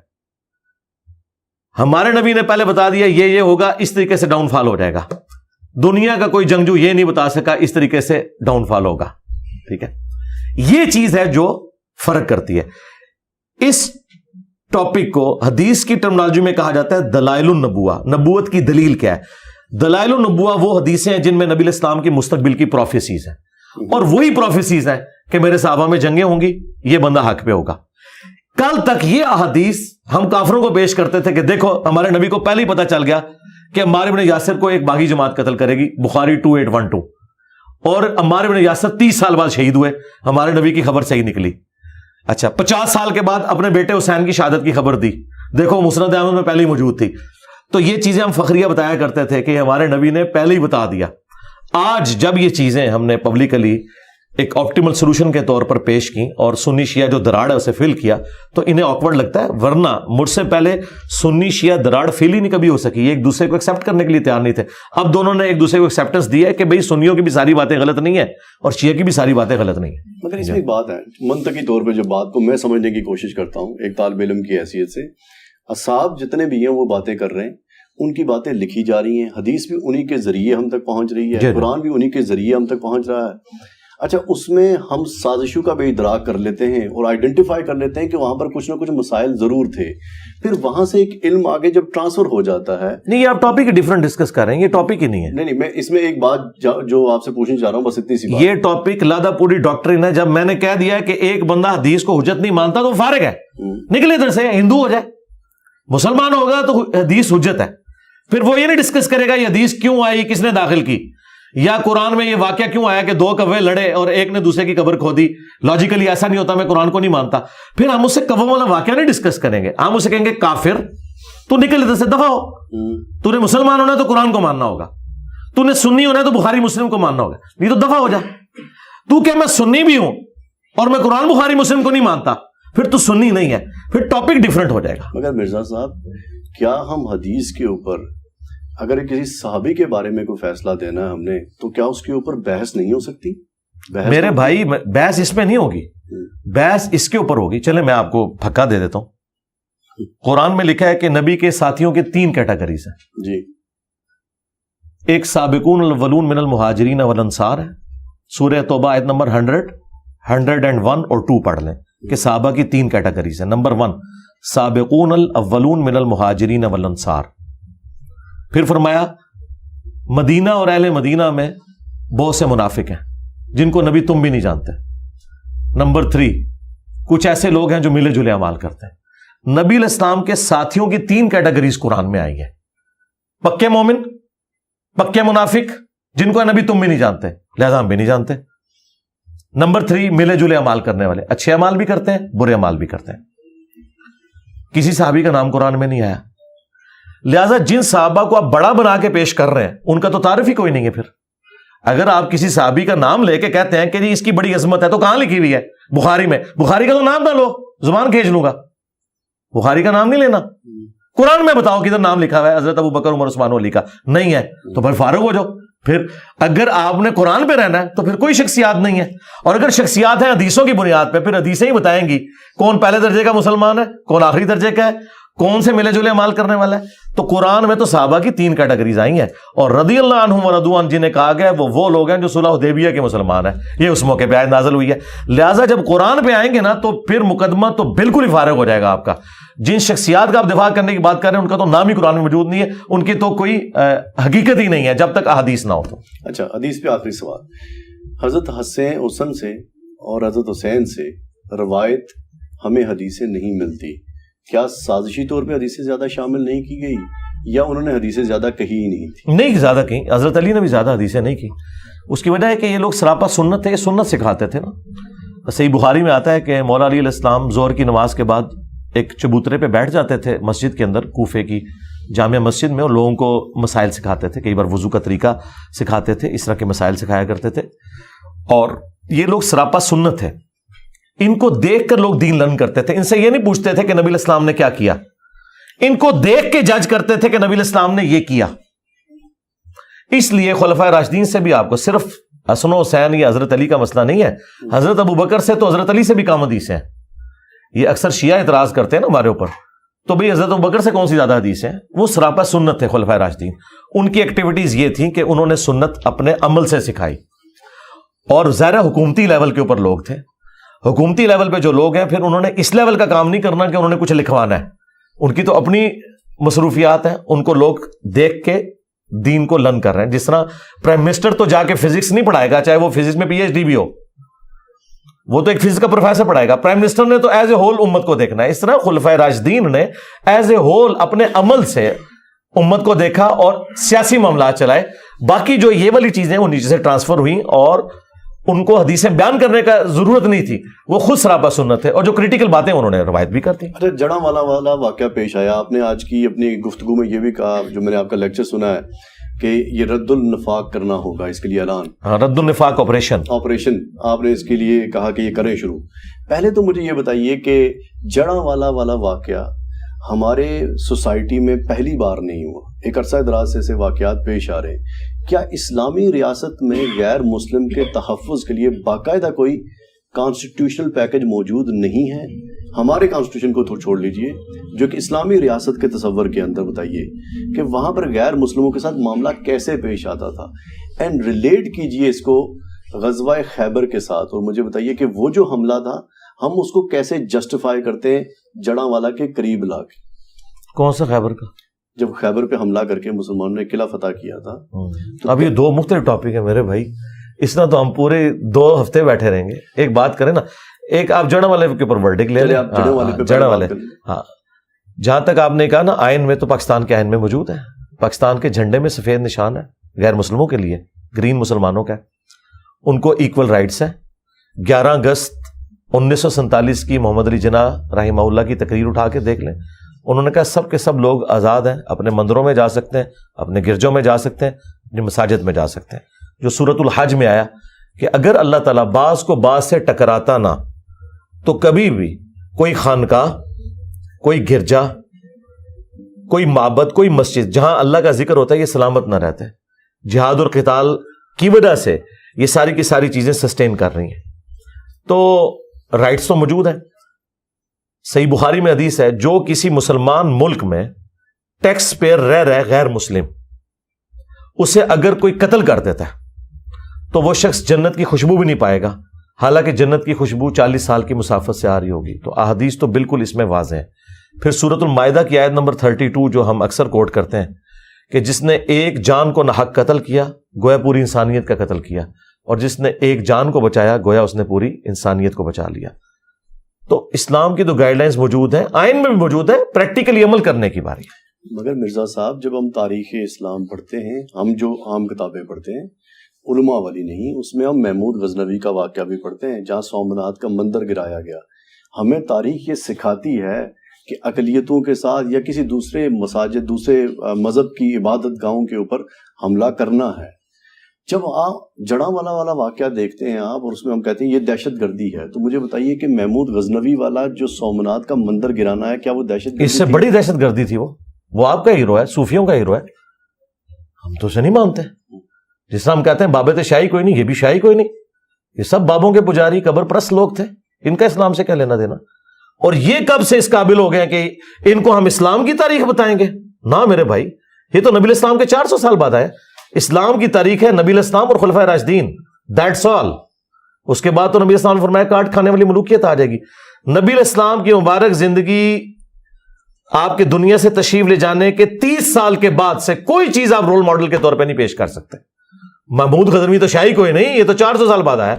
S2: ہمارے نبی نے پہلے بتا دیا یہ ہوگا, اس طریقے سے ڈاؤن فال ہو جائے گا. دنیا کا کوئی جنگجو یہ نہیں بتا سکا اس طریقے سے ڈاؤن فال ہوگا. ٹھیک ہے, یہ چیز ہے جو فرق کرتی ہے. اس ٹاپک کو حدیث کی ٹرمنالوجی میں کہا جاتا ہے دلائل النبوہ. نبوت کی دلیل کیا ہے؟ دلائل النبوہ وہ حدیثیں ہیں جن میں نبی علیہ السلام کی مستقبل کی پروفیسیز ہیں, اور وہی پروفیسیز ہیں کہ میرے صحابہ میں جنگیں ہوں گی, یہ بندہ حق پہ ہوگا. کل تک یہ احادیث ہم کافروں کو پیش کرتے تھے کہ دیکھو ہمارے نبی کو پہلے ہی پتا چل گیا کہ عمار بن یاسر کو ایک باغی جماعت قتل کرے گی, بخاری 2812, اور عمار بن یاسر 30 سال بعد شہید ہوئے, ہمارے نبی کی خبر صحیح نکلی. اچھا 50 سال کے بعد اپنے بیٹے حسین کی شہادت کی خبر دی, دیکھو مسند احمد میں پہلے ہی موجود تھی. تو یہ چیزیں ہم فخریہ بتایا کرتے تھے کہ ہمارے نبی نے پہلے ہی بتا دیا. آج جب یہ چیزیں ہم نے پبلکلی ایک آپٹیمل سولوشن کے طور پر پیش کی اور سنی شیعہ جو دراڑ ہے اسے فل کیا, تو انہیں آکورڈ لگتا ہے. ورنہ مجھ سے پہلے سنی شیعہ دراڑ فل ہی نہیں کبھی ہو سکی, یہ ایک دوسرے کو ایکسیپٹ کرنے کے لیے تیار نہیں تھے. اب دونوں نے ایک دوسرے کو ایکسیپٹنس دی ہے کہ بھئی سنیوں کی بھی ساری باتیں غلط نہیں ہے اور شیعہ کی بھی ساری باتیں غلط نہیں ہیں.
S1: مگر اس میں ایک بات ہے, منطقی طور پہ جو بات کو میں سمجھنے کی کوشش کرتا ہوں ایک طالب علم کی حیثیت سے, اصحاب جتنے بھی ہیں وہ باتیں کر رہے ہیں, ان کی باتیں لکھی جا رہی ہیں, حدیث بھی انہی کے ذریعے ہم تک پہنچ رہی ہے, قرآن بھی انہی کے ذریعے ہم تک پہنچ رہا ہے. اچھا اس میں ہم سازشوں کا بھی ادراک کر لیتے ہیں اور آئیڈینٹیفائی کر لیتے ہیں کہ وہاں پر کچھ نہ کچھ مسائل ضرور تھے, پھر وہاں سے ایک علم آگے جب ٹرانسفر ہو جاتا ہے.
S2: نہیں آپ ٹاپک ڈفرنٹ ڈسکس کر رہے ہیں, یہ ٹاپک ہی نہیں ہے.
S1: نہیں میں اس میں ایک بات جو آپ سے پوچھنا چاہ رہا ہوں بس اتنی سی بات,
S2: یہ ٹاپک لادہ پوری ڈاکٹرین ہے. جب میں نے کہہ دیا کہ ایک بندہ حدیث کو حجت نہیں مانتا تو فارغ ہے, نکلے ادھر سے, ہندو ہو جائے, مسلمان ہوگا تو حدیث حجت ہے. پھر وہ یہ نہیں ڈسکس کرے گا یہ حدیث کیوں آئی, کس نے داخل کی, یا قرآن میں یہ واقعہ کیوں آیا کہ 2 کوے لڑے اور ایک نے دوسرے کی قبر کھودی. لاجیکلی ایسا نہیں ہوتا, میں قرآن کو نہیں مانتا. پھر ہم اس سے کووں والا واقعہ نہیں ڈسکس کریں گے, ہم اسے کہیں گے کافر, تو نکل ادھر سے, دفع ہو. تو نے مسلمان ہونا ہے تو قرآن کو ماننا ہوگا, تو نے سنی ہونا ہے تو بخاری مسلم کو ماننا ہوگا, نہیں تو دفع ہو جا. تو کہ میں سنی بھی ہوں اور میں قرآن بخاری مسلم کو نہیں مانتا, پھر تو سنی نہیں ہے, پھر ٹاپک ڈیفرنٹ ہو جائے گا.
S1: مگر مرزا صاحب کیا ہم حدیث کے اوپر اگر کسی صحابی کے بارے میں کوئی فیصلہ دینا ہے ہم نے, تو کیا اس کے اوپر بحث نہیں ہو سکتی؟
S2: میرے بھائی بحث اس میں نہیں ہوگی, بحث اس کے اوپر ہوگی. چلے میں آپ کو پھکا دے دیتا ہوں. قرآن میں لکھا ہے کہ نبی کے ساتھیوں کے 3 کیٹیگریز ہیں
S1: جی.
S2: ایک سابقون الاولون من المہاجرین والانصار ہے, سورہ توبہ آیت نمبر 100, 101 اور 2 پڑھ لیں کہ صحابہ کی 3 کیٹیگریز ہیں. نمبر 1 سابقون الاولون من المہاجرین والانصار. پھر فرمایا مدینہ اور اہل مدینہ میں بہت سے منافق ہیں جن کو نبی تم بھی نہیں جانتے. نمبر 3 کچھ ایسے لوگ ہیں جو ملے جلے اعمال کرتے ہیں. نبی علیہ السلام کے ساتھیوں کی 3 کیٹیگریز قرآن میں آئی ہے, پکے مومن, پکے منافق جن کو نبی تم بھی نہیں جانتے لہذا ہم بھی نہیں جانتے. نمبر 3 ملے جلے اعمال کرنے والے, اچھے اعمال بھی کرتے ہیں برے اعمال بھی کرتے ہیں. کسی صحابی کا نام قرآن میں نہیں آیا. لہذا جن صحابہ کو آپ بڑا بنا کے پیش کر رہے ہیں ان کا تو تعارف ہی کوئی نہیں ہے. پھر اگر آپ کسی صحابی کا نام لے کے کہتے ہیں کہ جی اس کی بڑی عظمت ہے, تو کہاں لکھی ہوئی ہے؟ بخاری میں. بخاری کا تو نام نہ لو, زبان کھینچ لوں گا. بخاری کا نام نہیں لینا. قرآن میں بتاؤ کدھر نام لکھا ہوا ہے حضرت ابو بکر عمر عثمان علی کا؟ نہیں ہے, تو پھر فارغ ہو جاؤ. پھر اگر آپ نے قرآن پہ رہنا ہے تو پھر کوئی شخصیات نہیں ہے, اور اگر شخصیات ہیں حدیثوں کی بنیاد پہ, پھر حدیثیں ہی بتائیں گی کون پہلے درجے کا مسلمان ہے, کون آخری درجے کا ہے, کون سے ملے جلے عمل کرنے والا ہے. تو قرآن میں تو صحابہ کی 3 کیٹیگریز آئی ہیں, اور رضی اللہ عنہم ورضوا عنہ جنہیں کہا گیا وہ لوگ ہیں جو صلح حدیبیہ کے مسلمان ہیں. یہ اس موقع پہ آیت نازل ہوئی ہے. لہٰذا جب قرآن پہ آئیں گے نا تو پھر مقدمہ تو بالکل ہی فارغ ہو جائے گا آپ کا. جن شخصیات کا آپ دفاع کرنے کی بات کر رہے ہیں ان کا تو نام ہی قرآن میں موجود نہیں ہے, ان کی تو کوئی حقیقت ہی نہیں ہے جب تک احادیث نہ ہو. تو
S1: اچھا حدیث پہ آخری سوال, حضرت حسن سے اور حضرت حسین سے روایت ہمیں حدیثیں نہیں ملتی, کیا سازشی طور پہ حدیثیں زیادہ شامل نہیں کی گئی, یا انہوں نے حدیثیں زیادہ کہی ہی نہیں تھی؟
S2: نہیں زیادہ کہیں, حضرت علی نے بھی زیادہ حدیثیں نہیں کی. اس کی وجہ ہے کہ یہ لوگ سراپا سنت تھے, یہ سنت سکھاتے تھے نا. صحیح بخاری میں آتا ہے کہ مولا علی علیہ السلام ظہر کی نماز کے بعد ایک چبوترے پہ بیٹھ جاتے تھے مسجد کے اندر, کوفے کی جامع مسجد میں, اور لوگوں کو مسائل سکھاتے تھے. کئی بار وضو کا طریقہ سکھاتے تھے, اس طرح کے مسائل سکھایا کرتے تھے. اور یہ لوگ سراپا سنت تھے, ان کو دیکھ کر لوگ دین لرن کرتے تھے. ان سے یہ نہیں پوچھتے تھے کہ نبی علیہ السلام نے کیا کیا, ان کو دیکھ کے جج کرتے تھے کہ نبی علیہ السلام نے یہ کیا. اس لیے خلفائے راشدین سے بھی آپ کو صرف حسن و حسین یا حضرت علی کا مسئلہ نہیں ہے, حضرت ابو بکر سے تو حضرت علی سے بھی کم حدیث ہیں. یہ اکثر شیعہ اعتراض کرتے ہیں نا ہمارے اوپر, تو بھئی حضرت ابو بکر سے کون سی زیادہ حدیث ہیں؟ وہ سراپا سنت تھے خلفائے راشدین. ان کی ایکٹیویٹیز یہ تھیں کہ انہوں نے سنت اپنے عمل سے سکھائی. اور ظاہر حکومتی لیول کے اوپر لوگ تھے, حکومتی لیول پہ جو لوگ ہیں پھر انہوں نے اس لیول کا کام نہیں کرنا کہ انہوں نے کچھ لکھوانا ہے. ان کی تو اپنی مصروفیات ہیں, ان کو لوگ دیکھ کے دین کو لرن کر رہے ہیں. جس طرح پرائم منسٹر تو جا کے فزکس نہیں پڑھائے گا, چاہے وہ فزکس میں پی ایچ ڈی بھی ہو, وہ تو ایک فزکس کا پروفیسر پڑھائے گا. پرائم منسٹر نے تو ایز اے ہول امت کو دیکھنا ہے. اس طرح خلفائے راشدین نے ایز اے ہول اپنے عمل سے امت کو دیکھا اور سیاسی معاملات چلائے. باقی جو یہ والی چیزیں وہ نیچے سے ٹرانسفر ہوئیں, اور ان کو حدیثیں بیان کرنے کا ضرورت نہیں تھی, وہ خود سراپا سنت ہے. اور جو کریٹیکل باتیں انہوں نے روایت بھی کر دی.
S1: اچھا جڑا والا واقعہ پیش آیا, آپ نے آج کی اپنی گفتگو میں یہ بھی کہا, جو میں نے آپ کا لیکچر سنا ہے, کہ یہ رد النفاق کرنا ہوگا, اس کے لیے اعلان,
S2: رد النفاق آپریشن
S1: آپ نے اس کے لیے کہا کہ یہ کریں شروع. پہلے تو مجھے یہ بتائیے کہ جڑا والا واقعہ ہمارے سوسائٹی میں پہلی بار نہیں ہوا, ایک عرصہ دراز سے واقعات پیش آ رہے ہیں. کیا اسلامی ریاست میں غیر مسلم کے تحفظ کے لیے باقاعدہ کوئی کانسٹیٹیوشنل پیکج موجود نہیں ہے؟ ہمارے کانسٹیٹیوشن کو چھوڑ لیجئے, جو کہ اسلامی ریاست کے تصور کے اندر بتائیے کہ وہاں پر غیر مسلموں کے ساتھ معاملہ کیسے پیش آتا تھا, اینڈ ریلیٹ کیجئے اس کو غزوہ خیبر کے ساتھ، اور مجھے بتائیے کہ وہ جو حملہ تھا ہم اس کو کیسے جسٹیفائی کرتے ہیں جڑاوالا کے قریب لا کے؟
S2: کون سا خیبر کا؟
S1: جب خیبر پہ حملہ کر کے مسلمانوں نے قلعہ فتح کیا تھا.
S2: اب یہ دو مختلف ٹاپک ہیں میرے بھائی، اس طرح تو ہم پورے 2 ہفتے بیٹھے رہیں گے. ایک بات کریں نا، ایک آپ جڑا والے کے اوپر ورڈک لے لیں. جڑا والے، ہاں، جہاں تک آپ نے کہا نا آئین میں، تو پاکستان کے آئین میں موجود ہے. پاکستان کے جھنڈے میں سفید نشان ہے غیر مسلموں کے لیے، گرین مسلمانوں کا ہے. ان کو ایکول رائٹس ہیں. 11 اگست 1947 کی محمد علی جناح رحمہ اللہ کی تقریر اٹھا کے دیکھ لیں. انہوں نے کہا سب کے سب لوگ آزاد ہیں، اپنے مندروں میں جا سکتے ہیں، اپنے گرجوں میں جا سکتے ہیں، اپنی مساجد میں جا سکتے ہیں. جو سورۃ الحج میں آیا کہ اگر اللہ تعالیٰ بعض کو بعض سے ٹکراتا نہ تو کبھی بھی کوئی خانقاہ، کوئی گرجا، کوئی معبد، کوئی مسجد جہاں اللہ کا ذکر ہوتا ہے یہ سلامت نہ رہتے. جہاد اور قتال کی وجہ سے یہ ساری کی ساری چیزیں سسٹین کر رہی ہیں. تو رائٹس تو موجود ہیں. صحیح بخاری میں حدیث ہے، جو کسی مسلمان ملک میں ٹیکس پیئر رہ رہے غیر مسلم، اسے اگر کوئی قتل کر دیتا ہے تو وہ شخص جنت کی خوشبو بھی نہیں پائے گا، حالانکہ جنت کی خوشبو 40 سال کی مسافت سے آ رہی ہوگی. تو احادیث تو بالکل اس میں واضح ہیں. پھر سورۃ المائدہ کی آیت نمبر 32 جو ہم اکثر کوٹ کرتے ہیں کہ جس نے ایک جان کو ناحق قتل کیا گویا پوری انسانیت کا قتل کیا، اور جس نے ایک جان کو بچایا گویا اس نے پوری انسانیت کو بچا لیا. تو اسلام کی تو گائیڈ لائنز موجود ہیں، آئین میں بھی موجود ہے، پریکٹیکلی عمل کرنے کی باری ہے.
S1: مگر مرزا صاحب جب ہم تاریخ اسلام پڑھتے ہیں، ہم جو عام کتابیں پڑھتے ہیں علماء والی نہیں، اس میں ہم محمود غزنوی کا واقعہ بھی پڑھتے ہیں جہاں سومناتھ کا مندر گرایا گیا. ہمیں تاریخ یہ سکھاتی ہے کہ اقلیتوں کے ساتھ یا کسی دوسرے مساجد، دوسرے مذہب کی عبادت گاہوں کے اوپر حملہ کرنا ہے. جب آپ جڑاوالا والا واقعہ دیکھتے ہیں آپ، اور اس میں ہم کہتے ہیں یہ دہشت گردی ہے، تو مجھے بتائیے کہ محمود غزنوی والا جو سومناتھ کا مندر گرانا ہے، کیا وہ دہشت گردی؟
S2: اس سے بڑی دہشت گردی تھی. وہ آپ کا ہیرو ہے، صوفیوں کا ہیرو ہے. ہم تو اسے نہیں مانتے. جس طرح ہم کہتے ہیں بابت شاہی کوئی نہیں، یہ بھی شاہی کوئی نہیں. یہ سب بابوں کے پجاری، قبر پرست لوگ تھے. ان کا اسلام سے کیا لینا دینا؟ اور یہ کب سے اس قابل ہو گئے کہ ان کو ہم اسلام کی تاریخ بتائیں گے؟ نہ میرے بھائی، یہ تو نبی الاسلام کے 400 سال بعد آئے. اسلام کی تاریخ ہے نبی الاسلام اور خلفائے راشدین، دیٹس آل. اس کے بعد تو نبی الاسلام نے فرمایا کاٹ کھانے والی ملوکیت آ جائے گی. نبی الاسلام کی مبارک زندگی آپ کے دنیا سے تشریف لے جانے کے 30 سال کے بعد سے کوئی چیز آپ رول ماڈل کے طور پہ نہیں پیش کر سکتے. محمود غزنوی تو شاہی کوئی نہیں، یہ تو 400 سال بعد آیا.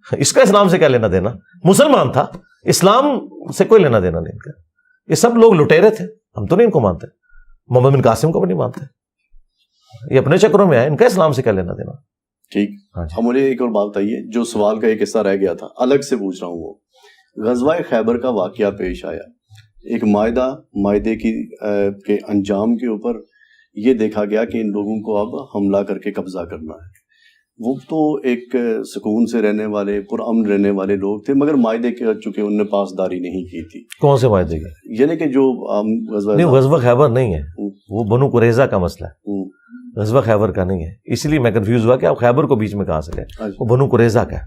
S2: اس کا اسلام سے کیا لینا دینا؟ مسلمان تھا، اسلام سے کوئی لینا دینا نہیں ان کا. یہ سب لوگ لٹیرے تھے، ہم تو نہیں ان کو مانتے. محمد بن قاسم کو بھی نہیں مانتے. یہ اپنے چکروں میں آئے، ان کا اسلام سے کیا لینا دینا؟
S1: ٹھیک. ہم مجھے ایک اور بات بتائیے، جو سوال کا ایک حصہ رہ گیا تھا الگ سے پوچھ رہا ہوں. وہ غزوہ خیبر کا واقعہ پیش آیا، ایک معاہدے کے انجام کے اوپر یہ دیکھا گیا کہ ان لوگوں کو اب حملہ کر کے قبضہ کرنا ہے. وہ تو ایک سکون سے رہنے والے، پرامن رہنے والے لوگ تھے، مگر معاہدے کے چونکہ انہوں نے پاسداری نہیں کی تھی. کون سے معاہدے کے؟ یعنی کہ جو
S2: غزوہ خیبر نہیں ہے، وہ بنو قریظہ کا مسئلہ ہے، غزوہ خیبر کا نہیں ہے. اسی لیے میں کنفیوز ہوا کہ آپ خیبر کو بیچ میں کہاں سے گئے. وہ بنو قریظہ کا ہے.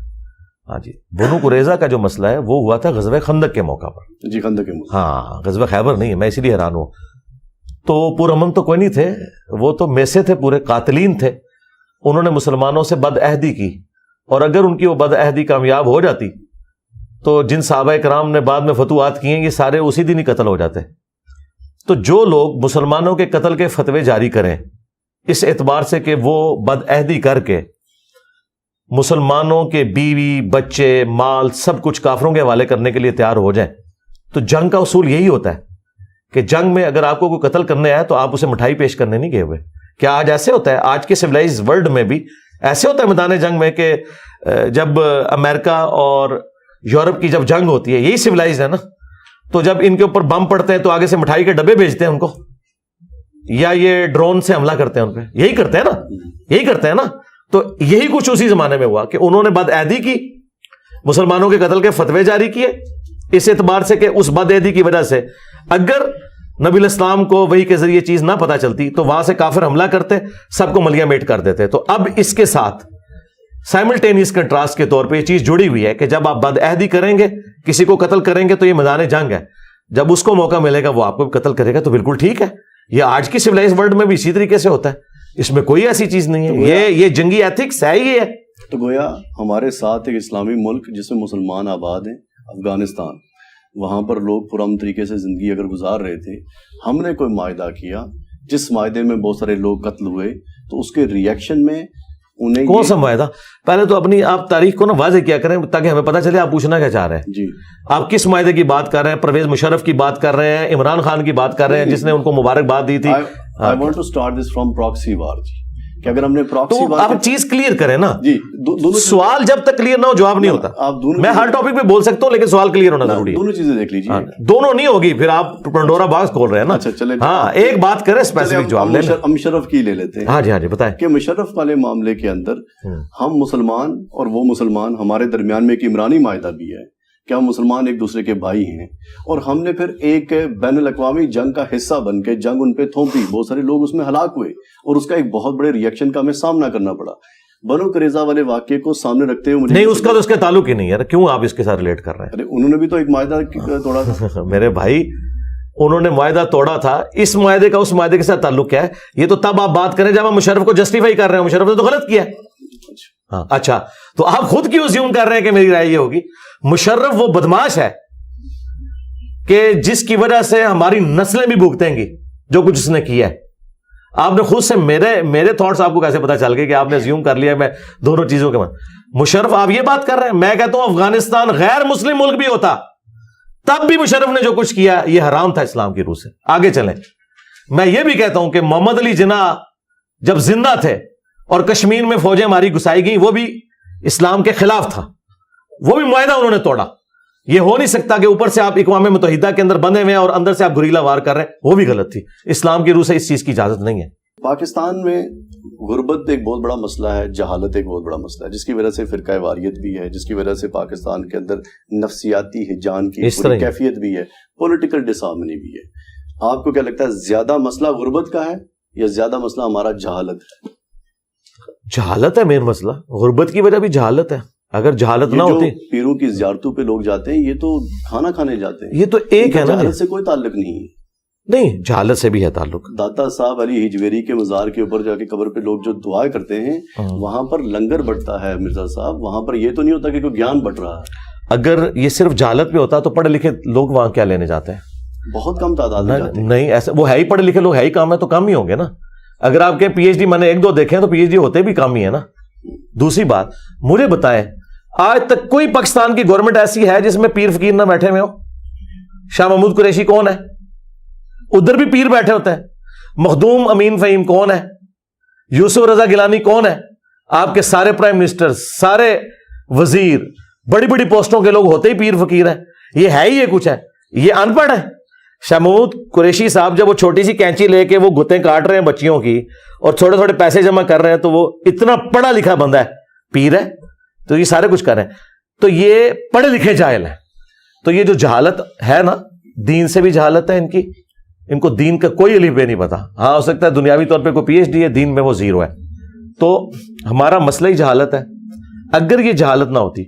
S2: ہاں جی، بنو قریظہ کا جو مسئلہ ہے وہ ہوا تھا غزوہ خندق کے موقع پر.
S1: جی خندق کے موقع.
S2: ہاں، غزوہ خیبر نہیں ہے. میں اسی لیے حیران ہوں. تو پرامن تو کوئی نہیں تھے، وہ تو میسے تھے، پورے قاتلین تھے. انہوں نے مسلمانوں سے بد عہدی کی، اور اگر ان کی وہ بد عہدی کامیاب ہو جاتی تو جن صحابہ کرام نے بعد میں فتوحات کیے یہ سارے اسی دن ہی قتل ہو جاتے. تو جو لوگ مسلمانوں کے قتل کے فتوے جاری کریں اس اعتبار سے کہ وہ بد عہدی کر کے مسلمانوں کے بیوی، بچے، مال سب کچھ کافروں کے حوالے کرنے کے لیے تیار ہو جائیں، تو جنگ کا اصول یہی ہوتا ہے کہ جنگ میں اگر آپ کو کوئی قتل کرنے آئے تو آپ اسے مٹھائی پیش کرنے نہیں گئے ہوئے. کیا آج ایسے ہوتا ہے؟ آج کے سویلائز ورلڈ میں بھی ایسے ہوتا ہے میدان جنگ میں کہ جب امریکہ اور یورپ کی جب جنگ ہوتی ہے، یہی سویلائز ہے نا، تو جب ان کے اوپر بم پڑتے ہیں تو آگے سے مٹھائی کے ڈبے بھیجتے ہیں ان کو، یا یہ ڈرون سے حملہ کرتے ہیں ان پہ. یہی کرتے ہیں نا، یہی کرتے ہیں نا. تو یہی کچھ اسی زمانے میں ہوا کہ انہوں نے بد عہدی کی، مسلمانوں کے قتل کے فتوے جاری کیے، اس اعتبار سے کہ اس بد عہدی کی وجہ سے اگر نبی الاسلام کو وحی کے ذریعے چیز نہ پتہ چلتی تو وہاں سے کافر حملہ کرتے، سب کو ملیہ میٹ کر دیتے. تو اب اس کے ساتھ سائملٹینیس کنٹراسٹ کے طور پہ یہ چیز جڑی ہوئی ہے کہ جب آپ بد عہدی کریں گے، کسی کو قتل کریں گے تو یہ میدان جنگ ہے. جب اس کو موقع ملے گا وہ آپ کو بھی قتل کرے گا، تو بالکل ٹھیک ہے. یہ آج کی سویلائز ورلڈ میں بھی اسی طریقے سے ہوتا ہے، اس میں کوئی ایسی چیز نہیں ہے. یہ جنگی ایتھکس ہے ہی ہے.
S1: تو گویا ہمارے ساتھ ایک اسلامی ملک جس میں مسلمان آباد ہیں، افغانستان، وہاں پر لوگ پرامن طریقے سے زندگی اگر گزار رہے تھے، ہم نے کوئی معاہدہ کیا جس معاہدے میں بہت سارے لوگ قتل ہوئے، تو اس کے ریئیکشن میں انہیں
S2: کون سا معاہدہ؟ پہلے تو اپنی آپ تاریخ کو نا واضح کیا کریں تاکہ ہمیں پتہ چلے آپ پوچھنا کیا چاہ رہے ہیں.
S1: جی
S2: آپ کس معاہدے کی بات کر رہے ہیں؟ پرویز مشرف کی بات کر رہے ہیں؟ عمران خان کی بات کر رہے ہیں جس نے ان کو مبارکباد دی تھی؟
S1: I want to start this from proxy war جی، کہ اگر ہم نے پراکسی
S2: تو آپ چیز کلیئر کریں نا
S1: جی، دونوں
S2: سوال جب تک کلیئر نہ ہو جواب نہیں ہوتا.
S1: آپ دونوں
S2: میں ہر ٹاپک پہ بول سکتا ہوں لیکن سوال کلیئر ہونا ضروری ہے.
S1: دونوں چیزیں دیکھ لیجیے.
S2: دونوں نہیں ہوگی پھر آپ پنڈورا باکس کھول رہے ہیں نا.
S1: اچھا چلیں،
S2: ہاں ایک بات کریں اسپیسیفک جواب لیں.
S1: ہم مشرف کی لے لیتے ہیں.
S2: ہاں جی ہاں جی بتائیں.
S1: کہ مشرف والے معاملے کے اندر ہم مسلمان اور وہ مسلمان، ہمارے درمیان میں ایک عمرانی معاہدہ بھی ہے کہ ہم مسلمان ایک دوسرے کے بھائی ہیں، اور ہم نے پھر ایک بین الاقوامی جنگ کا حصہ بن کے جنگ ان پہ تھوپی، بہت سارے لوگ اس میں ہلاک ہوئے، اور اس کا ایک بہت بڑے ریئیکشن کا ہمیں سامنا کرنا پڑا. بنو قریظہ والے واقعے کو سامنے رکھتے ہوئے
S2: نہیں، اس کا تو اس کے تعلق ہی نہیں ہے. کیوں آپ اس کے ساتھ ریلیٹ کر رہے ہیں؟
S1: ارے انہوں نے بھی تو ایک معاہدہ توڑا تھا.
S2: میرے بھائی انہوں نے معاہدہ توڑا تھا، اس معاہدے کا اس معاہدے کے ساتھ تعلق کیا ہے؟ یہ تو تب آپ بات کریں جب آپ مشرف کو جسٹیفائی کر رہے ہیں. مشرف نے تو غلط کیا. ہاں اچھا، تو آپ خود کیوں اسیوم کر رہے ہیں کہ میری رائے یہ ہوگی؟ مشرف وہ بدماش ہے کہ جس کی وجہ سے ہماری نسلیں بھی بھگتیں گی جو کچھ اس نے کیا ہے. آپ نے خود سے میرے تھاٹس آپ کو کیسے پتا چل گئے کہ آپ نے اسیوم کر لیا میں دونوں چیزوں کے مشرف آپ یہ بات کر رہے ہیں. میں کہتا ہوں افغانستان غیر مسلم ملک بھی ہوتا تب بھی مشرف نے جو کچھ کیا یہ حرام تھا اسلام کی روح سے. آگے چلیں. میں یہ بھی کہتا ہوں کہ محمد علی جناح جب زندہ تھے اور کشمیر میں فوجیں ہماری گھسائی گئیں وہ بھی اسلام کے خلاف تھا، وہ بھی معاہدہ انہوں نے توڑا. یہ ہو نہیں سکتا کہ اوپر سے آپ اقوام متحدہ کے اندر بندے ہوئے ہیں اور اندر سے آپ گریلا وار کر رہے ہیں، وہ بھی غلط تھی. اسلام کی روح سے اس چیز کی اجازت نہیں ہے.
S1: پاکستان میں غربت ایک بہت بڑا مسئلہ ہے، جہالت ایک بہت بڑا مسئلہ ہے، جس کی وجہ سے فرقہ واریت بھی ہے، جس کی وجہ سے پاکستان کے اندر نفسیاتی ہجان کی پوری کیفیت بھی ہے، پولیٹیکل ڈس ہارمنی بھی ہے. آپ کو کیا لگتا ہے زیادہ مسئلہ غربت کا ہے یا زیادہ مسئلہ ہمارا جہالت ہے؟
S2: جہالت ہے مین مسئلہ. غربت کی وجہ بھی جہالت ہے. اگر جہالت نہ ہوتی،
S1: پیروں کی زیارتوں پہ لوگ جاتے ہیں، یہ تو کھانا کھانے جاتے ہیں،
S2: یہ تو ایک ہے نا.
S1: جہالت سے کوئی تعلق نہیں ہے.
S2: نہیں، جہالت سے بھی ہے تعلق.
S1: داتا صاحب علی ہجویری کے مزار کے اوپر جا کے قبر پہ لوگ جو دعائیں کرتے ہیں وہاں پر لنگر بٹتا ہے مرزا صاحب، وہاں پر یہ تو نہیں ہوتا کہ کوئی گیان بٹ رہا ہے.
S2: اگر یہ صرف جہالت میں ہوتا تو پڑھے لکھے لوگ وہاں کیا لینے جاتے ہیں؟
S1: بہت کم تعداد میں جاتے ہیں.
S2: نہیں ایسا، وہ ہے ہی پڑھے لکھے لوگ، ہے ہی کام ہے تو کم ہی ہوں گے نا. اگر آپ کے پی ایچ ڈی میں نے ایک دو دیکھے تو پی ایچ ڈی ہوتے بھی کام ہی ہے نا. دوسری بات مجھے بتائیں، آج تک کوئی پاکستان کی گورنمنٹ ایسی ہے جس میں پیر فقیر نہ بیٹھے ہوئے ہو؟ شاہ محمود قریشی کون ہے؟ ادھر بھی پیر بیٹھے ہوتے ہیں. مخدوم امین فہیم کون ہے؟ یوسف رضا گیلانی کون ہے؟ آپ کے سارے پرائم منسٹر، سارے وزیر، بڑی بڑی پوسٹوں کے لوگ ہوتے ہی پیر فقیر ہیں. یہ ہے ہی یہ کچھ ہے، یہ ان پڑھ ہے. شاہ محمود قریشی صاحب جب وہ چھوٹی سی کینچی لے کے وہ گتیں کاٹ رہے ہیں بچیوں کی اور تھوڑے تھوڑے پیسے جمع کر رہے ہیں تو وہ اتنا پڑھا لکھا بندہ ہے، پیر ہے، تو یہ سارے کچھ کر رہے ہیں. تو یہ پڑھے لکھے جاہل ہیں. تو یہ جو جہالت ہے نا، دین سے بھی جہالت ہے ان کی. ان کو دین کا کوئی الف بے نہیں پتا. ہاں ہو سکتا ہے دنیاوی طور پہ کوئی پی ایچ ڈی ہے، دین میں وہ زیرو ہے. تو ہمارا مسئلہ ہی جہالت ہے. اگر یہ جہالت نہ ہوتی،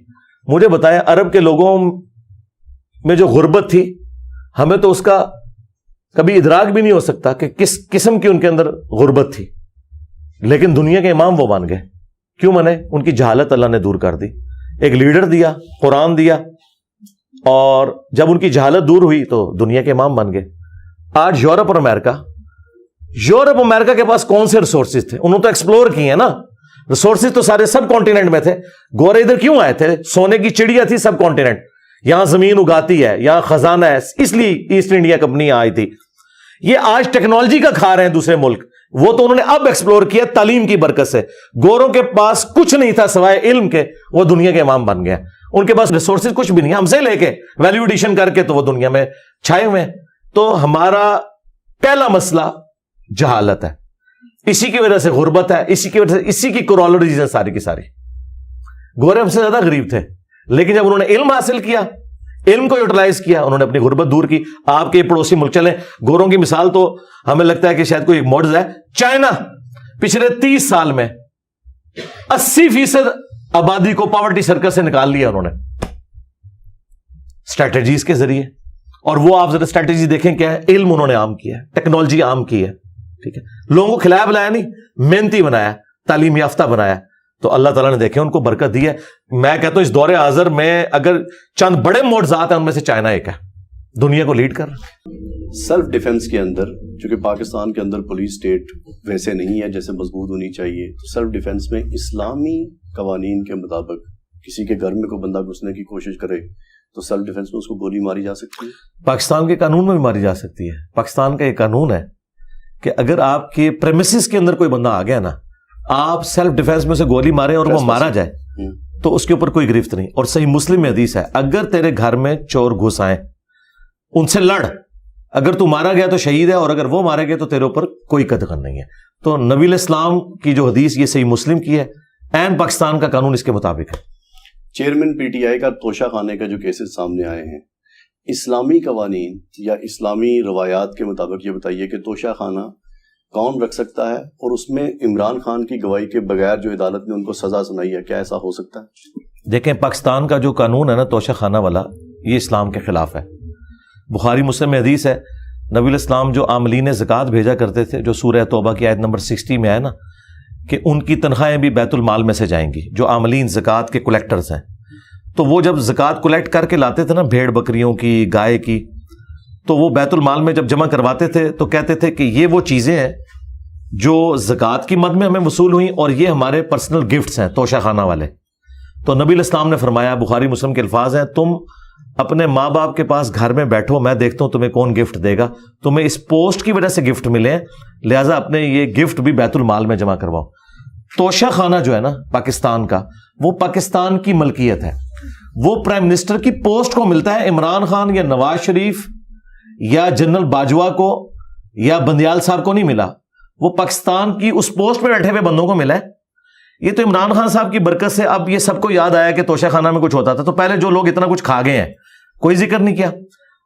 S2: مجھے بتائیں عرب کے لوگوں میں جو غربت تھی، ہمیں تو اس کا کبھی ادراک بھی نہیں ہو سکتا کہ کس قسم کی ان کے اندر غربت تھی. لیکن دنیا کے امام وہ بن گئے. کیوں بنے؟ ان کی جہالت اللہ نے دور کر دی. ایک لیڈر دیا، قرآن دیا، اور جب ان کی جہالت دور ہوئی تو دنیا کے امام بن گئے. آج یورپ اور امریکہ کے پاس کون سے ریسورسز تھے؟ انہوں تو ایکسپلور کیے ہیں نا. ریسورسز تو سارے سب کانٹیننٹ میں تھے. گورے ادھر کیوں آئے تھے؟ سونے کی چڑیا تھی سب کانٹیننٹ. یہاں زمین اگاتی ہے، یہاں خزانہ ہے، اس لیے ایسٹ انڈیا کمپنی آئی تھی. یہ آج ٹیکنالوجی کا کھا رہے ہیں دوسرے ملک. وہ تو انہوں نے اب ایکسپلور کیا تعلیم کی برکت سے. گوروں کے پاس کچھ نہیں تھا سوائے علم کے، وہ دنیا کے امام بن گئے. ان کے پاس ریسورسز کچھ بھی نہیں، ہم سے لے کے ویلیو ایڈیشن کر کے تو وہ دنیا میں چھائے ہوئے ہیں. تو ہمارا پہلا مسئلہ جہالت ہے. اسی کی وجہ سے غربت ہے، اسی کی وجہ سے، اسی کی کورالریز ہیں ساری کی ساری. گورے ہم سے زیادہ غریب تھے، لیکن جب انہوں نے علم حاصل کیا، علم کو یوٹیلائز کیا، انہوں نے اپنی غربت دور کی. آپ کے پڑوسی ملک چلیں، گوروں کی مثال تو ہمیں لگتا ہے کہ شاید کوئی معجزہ ہے. چائنا پچھلے 30 سال میں 80% آبادی کو پاورٹی سرکل سے نکال لیا انہوں نے اسٹریٹجیز کے ذریعے. اور وہ آپ ذرا اسٹریٹجی دیکھیں کیا ہے. علم انہوں نے عام کیا ہے، ٹیکنالوجی عام کی ہے. ٹھیک ہے، لوگوں کو کھلایا بلایا نہیں، محنتی بنایا، تعلیم یافتہ بنایا. تو اللہ تعالیٰ نے دیکھے ان کو برکت دی ہے. میں کہتا ہوں اس دور حاضر میں اگر چند بڑے معجزات ہیں ان میں سے چائنا ایک ہے, دنیا کو لیڈ کر رہا ہے.
S1: سیلف ڈیفenس کے اندر, چونکہ پاکستان کے اندر پولیس اسٹیٹ ویسے نہیں ہے جیسے مضبوط ہونی چاہیے, تو سیلف ڈیفenس میں اسلامی قوانین کے مطابق کسی کے گھر میں کوئی بندہ گھسنے کی کوشش کرے تو سیلف ڈیفenس میں اس کو گولی ماری جا سکتی ہے.
S2: پاکستان کے قانون میں بھی ماری جا سکتی ہے. پاکستان کا یہ قانون ہے کہ اگر آپ کے پریمیسز کے اندر کوئی بندہ آ گیا نا, آپ سیلف ڈیفenس میں سے گولی مارے اور وہ مارا جائے تو اس کے اوپر کوئی گرفت نہیں. اور صحیح مسلم میں حدیث ہے, اگر تیرے گھر میں چور گھس آئے ان سے لڑ, اگر تو مارا گیا تو شہید ہے, اور اگر وہ مارے گئے تو تیرے اوپر کوئی قدغن نہیں ہے. تو نبی علیہ السلام کی جو حدیث یہ صحیح مسلم کی ہے, عین پاکستان کا قانون اس کے مطابق ہے.
S1: چیئرمین پی ٹی آئی کا توشہ خانے کا جو کیسز سامنے آئے ہیں, اسلامی قوانین یا اسلامی روایات کے مطابق یہ بتائیے کہ توشہ خانہ کون رکھ سکتا ہے, اور اس میں عمران خان کی گواہی کے بغیر جو عدالت نے ان کو سزا سنائی ہے, کیا ایسا ہو سکتا ہے؟
S2: دیکھیں پاکستان کا جو قانون ہے نا توشہ خانہ والا, یہ اسلام کے خلاف ہے. بخاری مسلم میں حدیث ہے, نبی علیہ السلام جو عاملین زکوٰۃ بھیجا کرتے تھے, جو سورہ توبہ کی آیت نمبر 60 میں ہے نا کہ ان کی تنخواہیں بھی بیت المال میں سے جائیں گی, جو عاملین زکوٰۃ کے کلیکٹرز ہیں. تو وہ جب زکوٰۃ کلیکٹ کر کے لاتے تھے نا بھیڑ بکریوں کی, گائے کی, تو وہ بیت المال میں جب جمع کرواتے تھے تو کہتے تھے کہ یہ وہ چیزیں ہیں جو زکوٰۃ کی مد میں ہمیں وصول ہوئیں, اور یہ ہمارے پرسنل گفٹس ہیں توشہ خانہ والے. تو نبی علیہ السلام نے فرمایا, بخاری مسلم کے الفاظ ہیں, تم اپنے ماں باپ کے پاس گھر میں بیٹھو, میں دیکھتا ہوں تمہیں کون گفٹ دے گا, تمہیں اس پوسٹ کی وجہ سے گفٹ ملے, لہٰذا اپنے یہ گفٹ بھی بیت المال میں جمع کرواؤ. توشہ خانہ جو ہے نا پاکستان کا, وہ پاکستان کی ملکیت ہے. وہ پرائم منسٹر کی پوسٹ کو ملتا ہے, عمران خان یا نواز شریف یا جنرل باجوہ کو یا بندیال صاحب کو نہیں ملا, وہ پاکستان کی اس پوسٹ پہ بیٹھے ہوئے بندوں کو ملا ہے. یہ تو عمران خان صاحب کی برکت سے اب یہ سب کو یاد آیا کہ توشہ خانہ میں کچھ ہوتا تھا, تو پہلے جو لوگ اتنا کچھ کھا گئے ہیں کوئی ذکر نہیں کیا.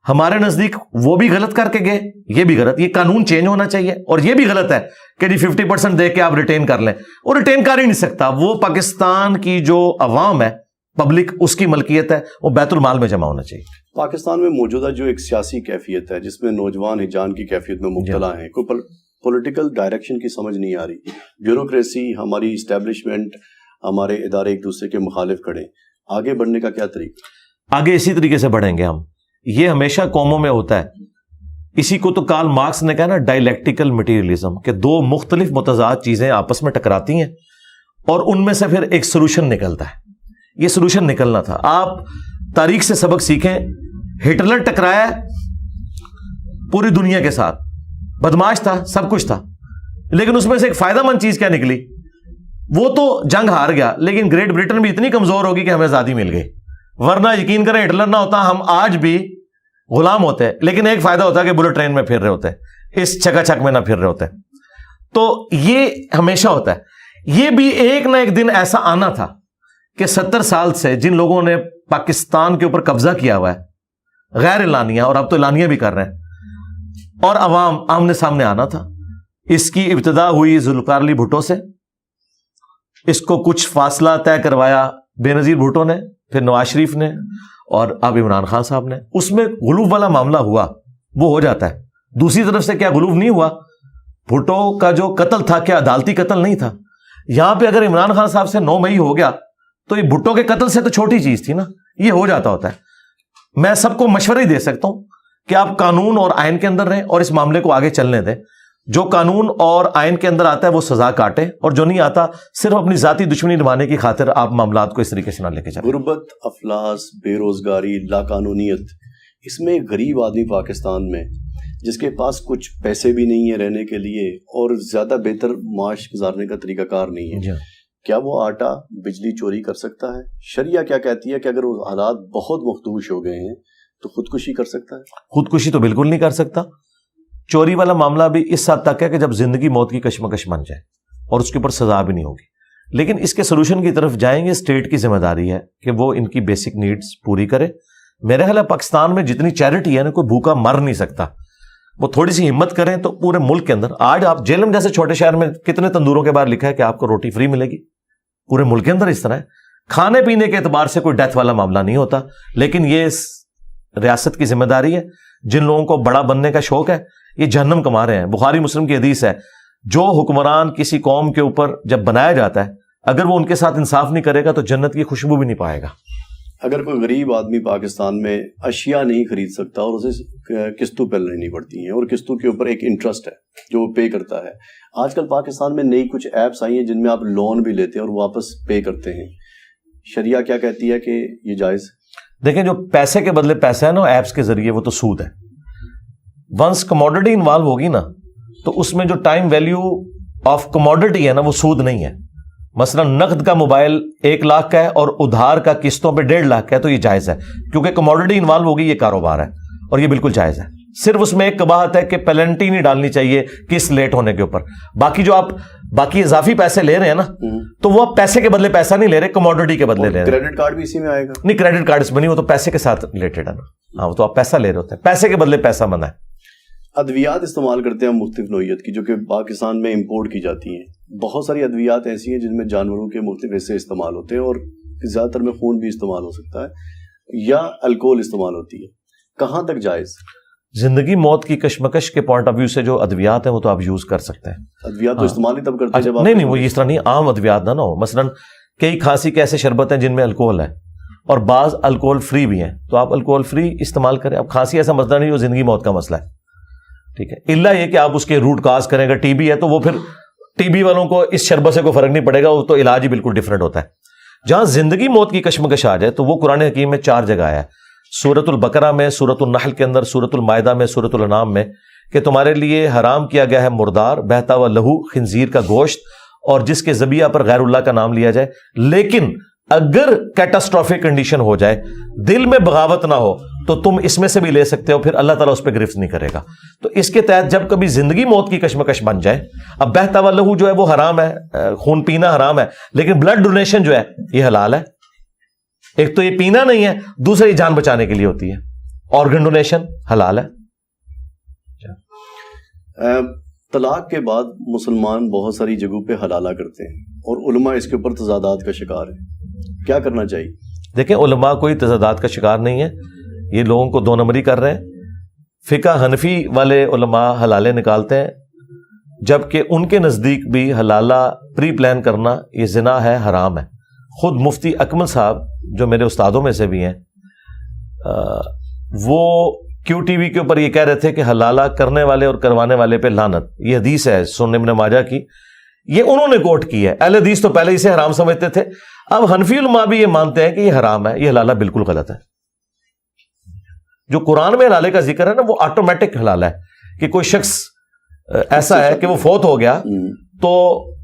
S2: ہمارے نزدیک وہ بھی غلط کر کے گئے, یہ بھی غلط. یہ قانون چینج ہونا چاہیے, اور یہ بھی غلط ہے کہ جی 50% دے کے آپ ریٹین کر لیں, اور ریٹین کر ہی نہیں سکتا. وہ پاکستان کی جو عوام ہے, پبلک, اس کی ملکیت ہے, وہ بیت المال میں جمع ہونا چاہیے.
S1: پاکستان میں موجودہ جو ایک سیاسی کیفیت ہے جس میں نوجوان ہجان کی کیفیت میں مبتلا ہیں, کوئی پولیٹیکل ڈائریکشن کی سمجھ نہیں آ رہی, بیوروکریسی, ہماری اسٹیبلشمنٹ, ہمارے ادارے ایک دوسرے کے مخالف کھڑے, آگے بڑھنے کا کیا طریقہ؟
S2: آگے اسی طریقے سے بڑھیں گے ہم. یہ ہمیشہ قوموں میں ہوتا ہے. اسی کو تو کارل مارکس نے کہا نا ڈائلیکٹیکل مٹیریلزم, کہ دو مختلف متضاد چیزیں آپس میں ٹکراتی ہیں اور ان میں سے پھر ایک سولوشن نکلتا ہے. یہ سولوشن نکلنا تھا. آپ تاریخ سے سبق سیکھیں. ہٹلر ٹکرایا پوری دنیا کے ساتھ, بدماش تھا, سب کچھ تھا, لیکن اس میں سے ایک فائدہ مند چیز کیا نکلی؟ وہ تو جنگ ہار گیا, لیکن گریٹ برٹن بھی اتنی کمزور ہوگی کہ ہمیں آزادی مل گئی. ورنہ یقین کریں ہٹلر نہ ہوتا ہم آج بھی غلام ہوتے, لیکن ایک فائدہ ہوتا ہے کہ بلٹ ٹرین میں پھر رہے ہوتے, اس چکا چک میں نہ پھر رہے ہوتے. تو یہ ہمیشہ ہوتا ہے. یہ بھی ایک نہ ایک دن ایسا آنا تھا کہ 70 سال سے جن لوگوں نے پاکستان کے اوپر قبضہ کیا ہوا ہے غیر اعلانیہ, اور اب تو اعلانیہ بھی کر رہے ہیں, اور عوام آمنے سامنے آنا تھا. اس کی ابتدا ہوئی ذوالفقار علی بھٹو سے, اس کو کچھ فاصلہ طے کروایا بے نظیر بھٹو نے, پھر نواز شریف نے, اور اب عمران خان صاحب نے. اس میں غلوف والا معاملہ ہوا, وہ ہو جاتا ہے. دوسری طرف سے کیا غلوف نہیں ہوا؟ بھٹو کا جو قتل تھا کیا عدالتی قتل نہیں تھا؟ یہاں پہ اگر عمران خان صاحب سے 9 مئی ہو گیا تو یہ بھٹو کے قتل سے تو چھوٹی چیز تھی نا. یہ ہو جاتا ہوتا ہے. میں سب کو مشورہ ہی دے سکتا ہوں کہ آپ قانون اور آئین کے اندر رہیں اور اس معاملے کو آگے چلنے دیں. جو قانون اور آئین کے اندر آتا ہے وہ سزا کاٹے, اور جو نہیں آتا صرف اپنی ذاتی دشمنی نبھانے کی خاطر آپ معاملات کو اس طریقے سے نہ لے کے جائیں.
S1: غربت, افلاس, بے روزگاری, لاقانونیت, اس میں ایک غریب آدمی پاکستان میں جس کے پاس کچھ پیسے بھی نہیں ہے رہنے کے لیے اور زیادہ بہتر معاش گزارنے کا طریقہ کار نہیں ہے, کیا وہ آٹا بجلی چوری کر سکتا ہے؟ شریعہ کیا کہتی ہے کہ اگر وہ حالات بہت مخدوش ہو گئے ہیں تو خودکشی کر سکتا ہے؟
S2: خودکشی تو بالکل نہیں کر سکتا. چوری والا معاملہ بھی اس حد تک ہے کہ جب زندگی موت کی کشمکش بن جائے اور اس کے اوپر سزا بھی نہیں ہوگی. لیکن اس کے سولوشن کی طرف جائیں گے. اسٹیٹ کی ذمہ داری ہے کہ وہ ان کی بیسک نیڈز پوری کرے. میرے خیال ہے پاکستان میں جتنی چیریٹی ہے نا, کوئی بھوکا مر نہیں سکتا. وہ تھوڑی سی ہمت کریں تو پورے ملک کے اندر, آج آپ جیلم جیسے چھوٹے شہر میں کتنے تندوروں کے باہر لکھا ہے کہ آپ کو روٹی فری ملے گی. پورے ملک کے اندر اس طرح ہے. کھانے پینے کے اعتبار سے کوئی ڈیتھ والا معاملہ نہیں ہوتا, لیکن یہ ریاست کی ذمہ داری ہے. جن لوگوں کو بڑا بننے کا شوق ہے یہ جہنم کما رہے ہیں. بخاری مسلم کی حدیث ہے, جو حکمران کسی قوم کے اوپر جب بنایا جاتا ہے اگر وہ ان کے ساتھ انصاف نہیں کرے گا تو جنت کی خوشبو بھی نہیں پائے گا.
S1: اگر کوئی غریب آدمی پاکستان میں اشیاء نہیں خرید سکتا اور اسے قسطوں پہ لینی پڑتی ہیں اور قسطوں کے اوپر ایک انٹرسٹ ہے جو وہ پے کرتا ہے. آج کل پاکستان میں نئی کچھ ایپس آئی ہیں جن میں آپ لون بھی لیتے ہیں اور واپس پے کرتے ہیں. شریعہ کیا کہتی ہے کہ یہ جائز؟
S2: دیکھیں جو پیسے کے بدلے پیسہ ہے نا ایپس کے ذریعے وہ تو سود ہے. ونس کموڈٹی انوالو ہوگی نا تو اس میں جو ٹائم ویلیو آف کموڈٹی ہے نا وہ سود نہیں ہے. مثلا نقد کا موبائل 1 لاکھ کا ہے اور ادھار کا قسطوں پہ 1.5 لاکھ کا ہے تو یہ جائز ہے کیونکہ کموڈٹی انوالو ہوگی, یہ کاروبار ہے اور یہ بالکل جائز ہے. صرف اس میں ایک قباحت ہے کہ پینلٹی نہیں ڈالنی چاہیے قسط لیٹ ہونے کے اوپر. باقی جو آپ باقی اضافی پیسے لے رہے ہیں نا تو وہ پیسے کے بدلے پیسہ نہیں لے رہے, کموڈٹی کے بدلے لے رہے ہیں.
S1: کریڈٹ کارڈ بھی اسی میں آئے گا؟
S2: نہیں, کریڈٹ کارڈ اس میں نہیں, وہ تو پیسے کے ساتھ ریلیٹڈ ہے نا. ہاں وہ تو آپ پیسہ لے رہے ہوتے ہیں, پیسے کے بدلے پیسہ منع ہے.
S1: ادویات استعمال کرتے ہیں مختلف نوعیت کی جو کہ پاکستان میں امپورٹ کی جاتی ہیں. بہت ساری ادویات ایسی ہیں جن میں جانوروں کے مختلف حصے استعمال ہوتے ہیں اور زیادہ تر میں خون بھی استعمال ہو سکتا ہے یا الکوہل استعمال ہوتی ہے. کہاں تک جائز؟
S2: زندگی موت کی کشمکش کے پوائنٹ آف ویو سے جو ادویات ہیں وہ تو آپ یوز کر سکتے ہیں.
S1: ادویات تو استعمال ہی تب کرتے ہیں جب آپ
S2: نہیں وہ اس طرح نہیں, عام ادویات نہ ہو. مثلا کئی کھانسی کے ایسے شربت ہیں جن میں الکوہل ہے اور بعض الکوہل فری بھی ہیں تو آپ الکوہل فری استعمال کریں. اب کھانسی ایسا مسئلہ نہیں جو زندگی موت کا مسئلہ ہے, ٹھیک ہے, الا یہ کہ آپ اس کے روٹ کاز کریں. اگر ٹی بی ہے تو وہ پھر ٹی بی والوں کو اس شربت سے کوئی فرق نہیں پڑے گا, وہ تو علاج ہی بالکل ڈفرینٹ ہوتا ہے. جہاں زندگی موت کی کشمکش آ جائے تو وہ قرآن حکیم میں 4 جگہ آیا ہے. سورۃ البقرہ میں, سورۃ النحل کے اندر, سورۃ المائدہ میں, سورۃ الانعام میں کہ تمہارے لیے حرام کیا گیا ہے مردار, بہتا ہوا لہو, خنزیر کا گوشت اور جس کے ذبیحہ پر غیر اللہ کا نام لیا جائے. لیکن اگر کیٹاسٹرافک کنڈیشن ہو جائے, دل میں بغاوت نہ ہو تو تم اس میں سے بھی لے سکتے ہو, پھر اللہ تعالیٰ اس پہ گرفت نہیں کرے گا. تو اس کے تحت جب کبھی زندگی موت کی کشمکش بن جائے, اب بہتا ہوا لہو جو ہے وہ حرام ہے, خون پینا حرام ہے, لیکن بلڈ ڈونیشن جو ہے یہ حلال ہے. ایک تو یہ پینا نہیں ہے, دوسرے یہ جان بچانے کے لیے ہوتی ہے. آرگن ڈونیشن حلال ہے.
S1: طلاق کے بعد مسلمان بہت ساری جگہوں پہ حلالہ کرتے ہیں اور علماء اس کے اوپر تضادات کا شکار ہیں. کیا کرنا چاہیے؟
S2: دیکھیں علماء کوئی تضادات کا شکار نہیں ہے, یہ لوگوں کو 2 نمبری کر رہے ہیں. فقہ حنفی والے علماء حلالے نکالتے ہیں جبکہ ان کے نزدیک بھی حلالہ پری پلان کرنا یہ زنا ہے, حرام ہے. خود مفتی اکمل صاحب جو میرے استادوں میں سے بھی ہیں وہ کیو ٹی وی کے اوپر یہ کہہ رہے تھے کہ حلالہ کرنے والے اور کروانے والے پہ لعنت. یہ حدیث ہے سنن ابن ماجہ کی, یہ انہوں نے کوٹ کی ہے. اہل حدیث تو پہلے اسے حرام سمجھتے تھے, اب حنفی علماء بھی یہ مانتے ہیں کہ یہ حرام ہے, یہ حلالہ بالکل غلط ہے. جو قرآن میں حلالے کا ذکر ہے نا وہ آٹومیٹک حلالہ ہے کہ کوئی شخص ایسا ہے کہ وہ فوت ہو گیا تو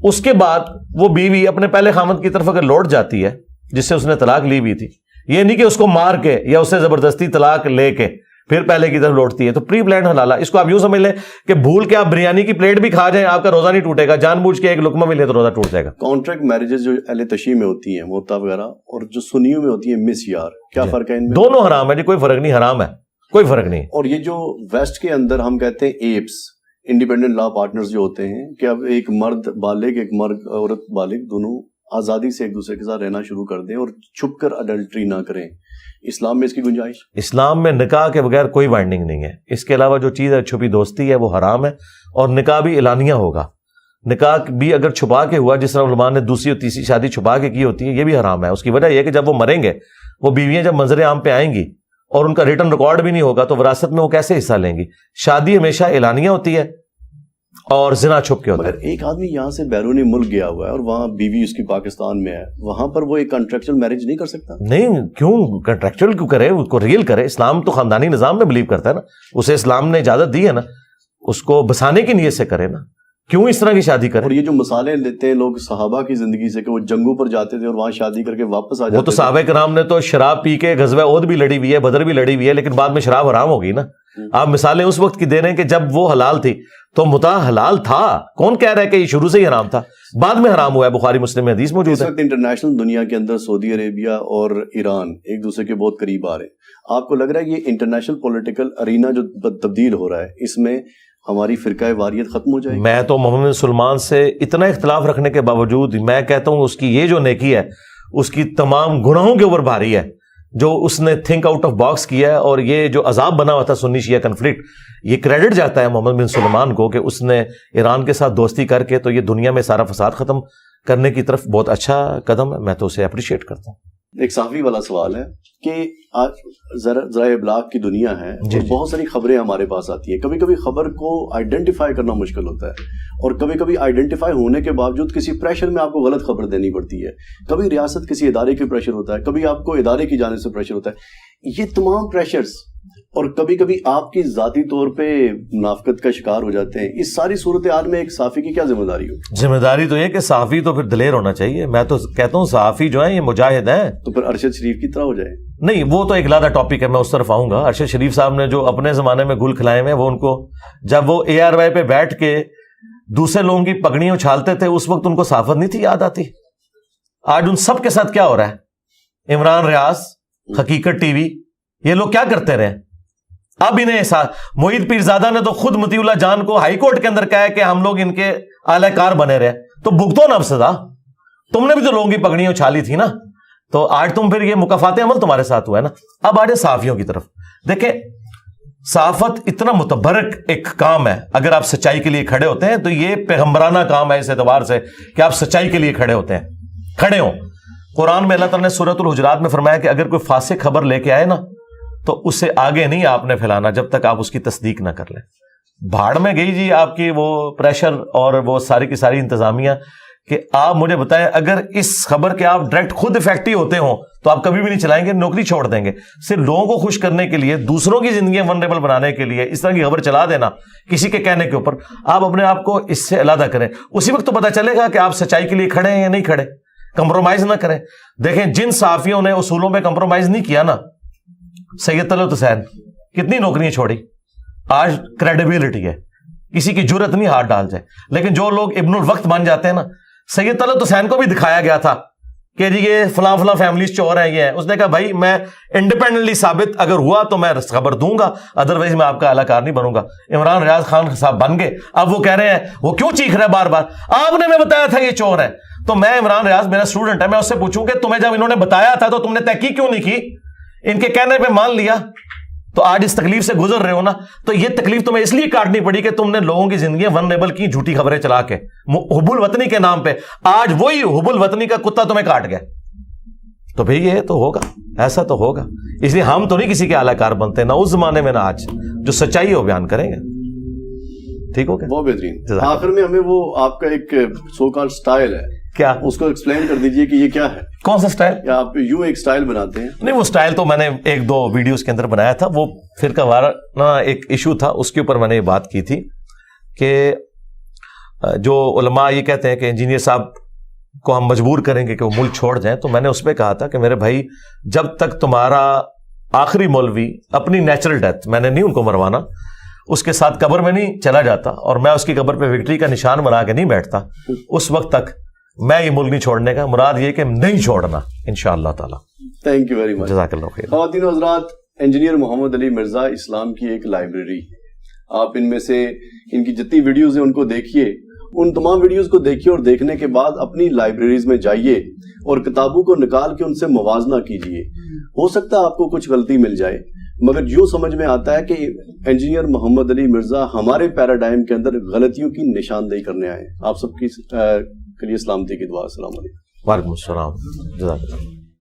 S2: اس کے بعد وہ بیوی اپنے پہلے خامند کی طرف اگر لوٹ جاتی ہے جس سے اس نے طلاق لی ہوئی تھی, یہ نہیں کہ اس کو مار کے یا اسے زبردستی طلاق لے کے پھر پہلے کی طرف لوٹتی ہے, تو پری پلانڈ حلالہ. اس کو آپ یوں سمجھ لیں کہ بھول کے آپ بریانی کی پلیٹ بھی کھا جائیں آپ کا روزہ نہیں ٹوٹے گا, جان بوجھ کے ایک لقمہ ملے تو روزہ ٹوٹ جائے گا.
S1: کانٹریکٹ میرجز جو اہل تشیع میں ہوتی ہیں موتا وغیرہ اور جو سنیوں میں ہوتی ہیں مس یار, کیا فرق ہے ان میں؟
S2: دونوں حرام ہے جی, کوئی فرق نہیں, حرام ہے, کوئی فرق نہیں.
S1: اور یہ جو ویسٹ کے اندر ہم کہتے ہیں ایپس انڈیپینڈنٹ لا پارٹنرز جو ہوتے ہیں کہ اب ایک مرد بالغ ایک مرد عورت بالغ دونوں آزادی سے ایک دوسرے کے ساتھ رہنا شروع کر دیں اور چھپ کر اڈلٹری نہ کریں, اسلام میں اس کی گنجائش؟
S2: اسلام میں نکاح کے بغیر کوئی بائنڈنگ نہیں ہے. اس کے علاوہ جو چیز ہے چھپی دوستی ہے وہ حرام ہے, اور نکاح بھی اعلانیہ ہوگا. نکاح بھی اگر چھپا کے ہوا جس طرح علماء نے دوسری اور تیسری شادی چھپا کے کی ہوتی ہے یہ بھی حرام ہے. اس کی وجہ یہ کہ جب وہ مریں گے وہ بیویاں جب منظر عام پہ آئیں گی اور ان کا ریٹن ریکارڈ بھی نہیں ہوگا تو وراثت میں وہ کیسے حصہ لیں گی. شادی ہمیشہ اعلانیہ ہوتی ہے اور زنا چھپ کے ہوتا ہے.
S1: مگر ایک آدمی یہاں سے بیرونی ملک گیا ہوا ہے اور وہاں بیوی اس کی پاکستان میں ہے, وہاں پر وہ ایک کنٹریکچوئل میرج نہیں کر سکتا؟
S2: نہیں, کیوں کنٹریکچوئل کیوں کرے, اس کو ریئل کرے. اسلام تو خاندانی نظام میں بلیو کرتا ہے نا, اسے اسلام نے اجازت دی ہے نا, اس کو بسانے کی نیت سے کرے نا, کیوں اس طرح کی شادی کرے.
S1: اور یہ جو مثالیں لیتے ہیں لوگ صحابہ کی زندگی سے کہ وہ جنگوں پر جاتے تھے اور وہاں شادی کر کے واپس آ جاتے,
S2: وہ تو صحابہ کرام نے تو شراب پی کے غزوہ احد بھی لڑی ہوئی ہے, بدر بھی لڑی ہوئی ہے, لیکن بعد میں شراب حرام ہو گئی نا. آپ مثالیں اس وقت کی دے رہے ہیں کہ جب وہ حلال تھی تو متع حلال تھا. کون کہہ رہا ہے کہ یہ شروع سے ہی حرام تھا, بعد میں حرام ہوا ہے. بخاری مسلم میں حدیث موجود ہے.
S1: اس وقت انٹرنیشنل دنیا کے اندر سعودی عربیہ اور ایران ایک دوسرے کے بہت قریب آ رہے ہیں. آپ کو لگ رہا ہے یہ انٹرنیشنل پولیٹیکل ارینا جو تبدیل ہو رہا ہے اس میں ہماری فرقہ واریت ختم ہو جائے گی؟
S2: میں تو محمد بن سلمان سے اتنا اختلاف رکھنے کے باوجود میں کہتا ہوں اس کی یہ جو نیکی ہے اس کی تمام گناہوں کے اوپر بھاری ہے جو اس نے تھنک آؤٹ آف باکس کیا ہے. اور یہ جو عذاب بنا ہوا تھا سنی شیعہ کنفلکٹ, یہ کریڈٹ جاتا ہے محمد بن سلمان کو کہ اس نے ایران کے ساتھ دوستی کر کے تو یہ دنیا میں سارا فساد ختم کرنے کی طرف بہت اچھا قدم ہے, میں تو اسے اپریشیٹ کرتا ہوں.
S1: ایک صحافی والا سوال ہے کہ ذرائع ابلاغ کی دنیا ہے اور بہت ساری خبریں ہمارے پاس آتی ہیں, کبھی کبھی خبر کو آئیڈینٹیفائی کرنا مشکل ہوتا ہے, اور کبھی کبھی آئیڈینٹیفائی ہونے کے باوجود کسی پریشر میں آپ کو غلط خبر دینی پڑتی ہے, کبھی ریاست کسی ادارے کے پریشر ہوتا ہے, کبھی آپ کو ادارے کی جانب سے پریشر ہوتا ہے. یہ تمام پریشرز اور کبھی کبھی آپ کی ذاتی طور پہ منافقت کا شکار ہو جاتے ہیں, اس ساری صورتحال میں ایک صحافی کی کیا ذمہ داری ہو؟
S2: ذمہ داری تو یہ کہ صحافی تو پھر دلیر ہونا چاہیے. میں تو کہتا ہوں صحافی جو ہیں یہ مجاہد ہیں.
S1: تو پھر ارشد شریف کی طرح ہو جائے.
S2: نہیں, وہ تو ایک علیحدہ ٹاپک ہے, میں اس طرف آؤں گا. ارشد شریف صاحب نے جو اپنے زمانے میں گل کھلائے ہیں, وہ ان کو جب وہ ARY پہ بیٹھ کے دوسرے لوگوں کی پگڑیاں اچھالتے تھے اس وقت ان کو صحافت نہیں تھی یاد آتی. آج ان سب کے ساتھ کیا ہو رہا ہے؟ عمران ریاض, حقیقت ٹی وی, یہ لوگ کیا کرتے رہے؟ اب انہیں معید پیرزادہ نے تو خود مطیع اللہ جان کو ہائی کورٹ کے اندر کہا ہے کہ ہم لوگ ان کے اعلی کار بنے رہے, تو بھگتو نا اب سزا. تم نے بھی تو لوگوں کی پگڑیاں اچھالی تھی نا, تو آج تم پھر یہ مکافات عمل تمہارے ساتھ ہوا ہے نا. اب آج صحافیوں کی طرف دیکھیں, صحافت اتنا متبرک ایک کام ہے. اگر آپ سچائی کے لیے کھڑے ہوتے ہیں تو یہ پیغمبرانہ کام ہے اس اعتبار سے کہ آپ سچائی کے لیے کھڑے ہوتے ہیں, کھڑے ہوں. قرآن میں اللہ تعالیٰ نے سورۃ الحجرات میں فرمایا کہ اگر کوئی فاسق خبر لے کے آئے نا تو اسے آگے نہیں آپ نے پھیلانا جب تک آپ اس کی تصدیق نہ کر لیں. بھاڑ میں گئی جی آپ کی وہ پریشر اور وہ ساری کی ساری انتظامیہ, کہ آپ مجھے بتائیں اگر اس خبر کے آپ ڈائریکٹ خود افیکٹو ہوتے ہوں تو آپ کبھی بھی نہیں چلائیں گے, نوکری چھوڑ دیں گے. صرف لوگوں کو خوش کرنے کے لیے, دوسروں کی زندگیاں ونریبل بنانے کے لیے اس طرح کی خبر چلا دینا کسی کے کہنے کے اوپر, آپ اپنے آپ کو اس سے علیحدہ کریں. اسی وقت تو پتہ چلے گا کہ آپ سچائی کے لیے کھڑے ہیں یا نہیں کھڑے. کمپرومائز نہ کریں. دیکھیں جن صحافیوں نے اصولوں پہ کمپرومائز نہیں کیا نا, سید طلعت حسین کتنی نوکریاں چھوڑی, آج کریڈیبلٹی ہے, کسی کی جرت نہیں ہاتھ ڈال جائے. لیکن جو لوگ ابن الوقت مان جاتے ہیں نا, سید طلعت حسین کو بھی دکھایا گیا تھا کہ جی یہ فلاں فلاں فیملیز چور ہیں, یہ ہیں. اس نے کہا بھائی میں انڈیپینڈنٹلی ثابت اگر ہوا تو میں خبر دوں گا, ادروائز میں آپ کا اعلی کار نہیں بنوں گا. عمران ریاض خان صاحب بن گئے. اب وہ کہہ رہے ہیں, وہ کیوں چیخ رہے ہیں بار بار, آپ نے میں بتایا تھا یہ چور ہے. تو میں عمران ریاض میرا اسٹوڈنٹ ہے, میں اس سے پوچھوں کہ تمہیں جب انہوں نے بتایا تھا تو تم نے تحقیق کیوں نہیں کی, ان کے کہنے پہ مان لیا. تو آج اس تکلیف سے گزر رہے ہو نا, تو یہ تکلیف تمہیں اس لیے کاٹنی پڑی کہ تم نے لوگوں کی زندگیاں ونریبل کی جھوٹی خبریں چلا کے حب الوطنی کے نام پہ. آج وہی حب الوطنی کا کتا تمہیں کاٹ گیا. تو بھئی یہ تو ہوگا, ایسا تو ہوگا. اس لیے ہم تو نہیں کسی کے اعلی کار بنتے, نہ اس زمانے میں نہ آج. جو سچائی ہے وہ بیان کریں گے. ٹھیک ہو گیا,
S1: بہت بہترین. آخر میں ہمیں وہ آپ کا ایک سو کالڈ سٹائل ہے,
S2: کیا
S1: اس کو ایکسپلین کر دیجئے کہ یہ کیا ہے.
S2: کون سا سٹائل؟
S1: یا آپ یوں ایک سٹائل بناتے ہیں؟
S2: نہیں, وہ سٹائل تو میں نے ایک دو ویڈیوز کے اندر بنایا تھا. وہ فرقہ وارانہ ایک ایشو تھا, اس کے اوپر میں نے یہ بات کی تھی کہ جو علماء یہ کہتے ہیں کہ انجینئر صاحب کو ہم مجبور کریں گے کہ وہ ملک چھوڑ جائیں, تو میں نے اس پہ کہا تھا کہ میرے بھائی جب تک تمہارا آخری مولوی اپنی نیچرل ڈیتھ, میں نے نہیں ان کو مروانا, اس کے ساتھ قبر میں نہیں چلا جاتا اور میں اس کی قبر پہ وکٹری کا نشان بنا کے نہیں بیٹھتا, اس وقت تک میں یہ ملک نہیں چھوڑنے کا. مراد یہ کہ نہیں چھوڑنا انشاءاللہ تعالی.
S1: Thank you very much.
S2: جزاک اللہ خیر.
S1: خواتین و حضرات, انجینئر محمد علی مرزا اسلام کی ایک لائبریری, آپ ان میں سے ان کی جتنی ویڈیوز ہیں ان کو دیکھیے, ان تمام ویڈیوز کو دیکھیے اور دیکھنے کے بعد اپنی لائبریریز میں جائیے اور کتابوں کو نکال کے ان سے موازنہ کیجیے. ہو سکتا ہے آپ کو کچھ غلطی مل جائے, مگر یوں سمجھ میں آتا ہے کہ انجینئر محمد علی مرزا ہمارے پیراڈائم کے اندر غلطیوں کی نشاندہی کرنے آئے. آپ سب کی کے لیے سلامتی کی دعا. السلام علیکم.
S2: وعلیکم السلام. جزاک اللہ.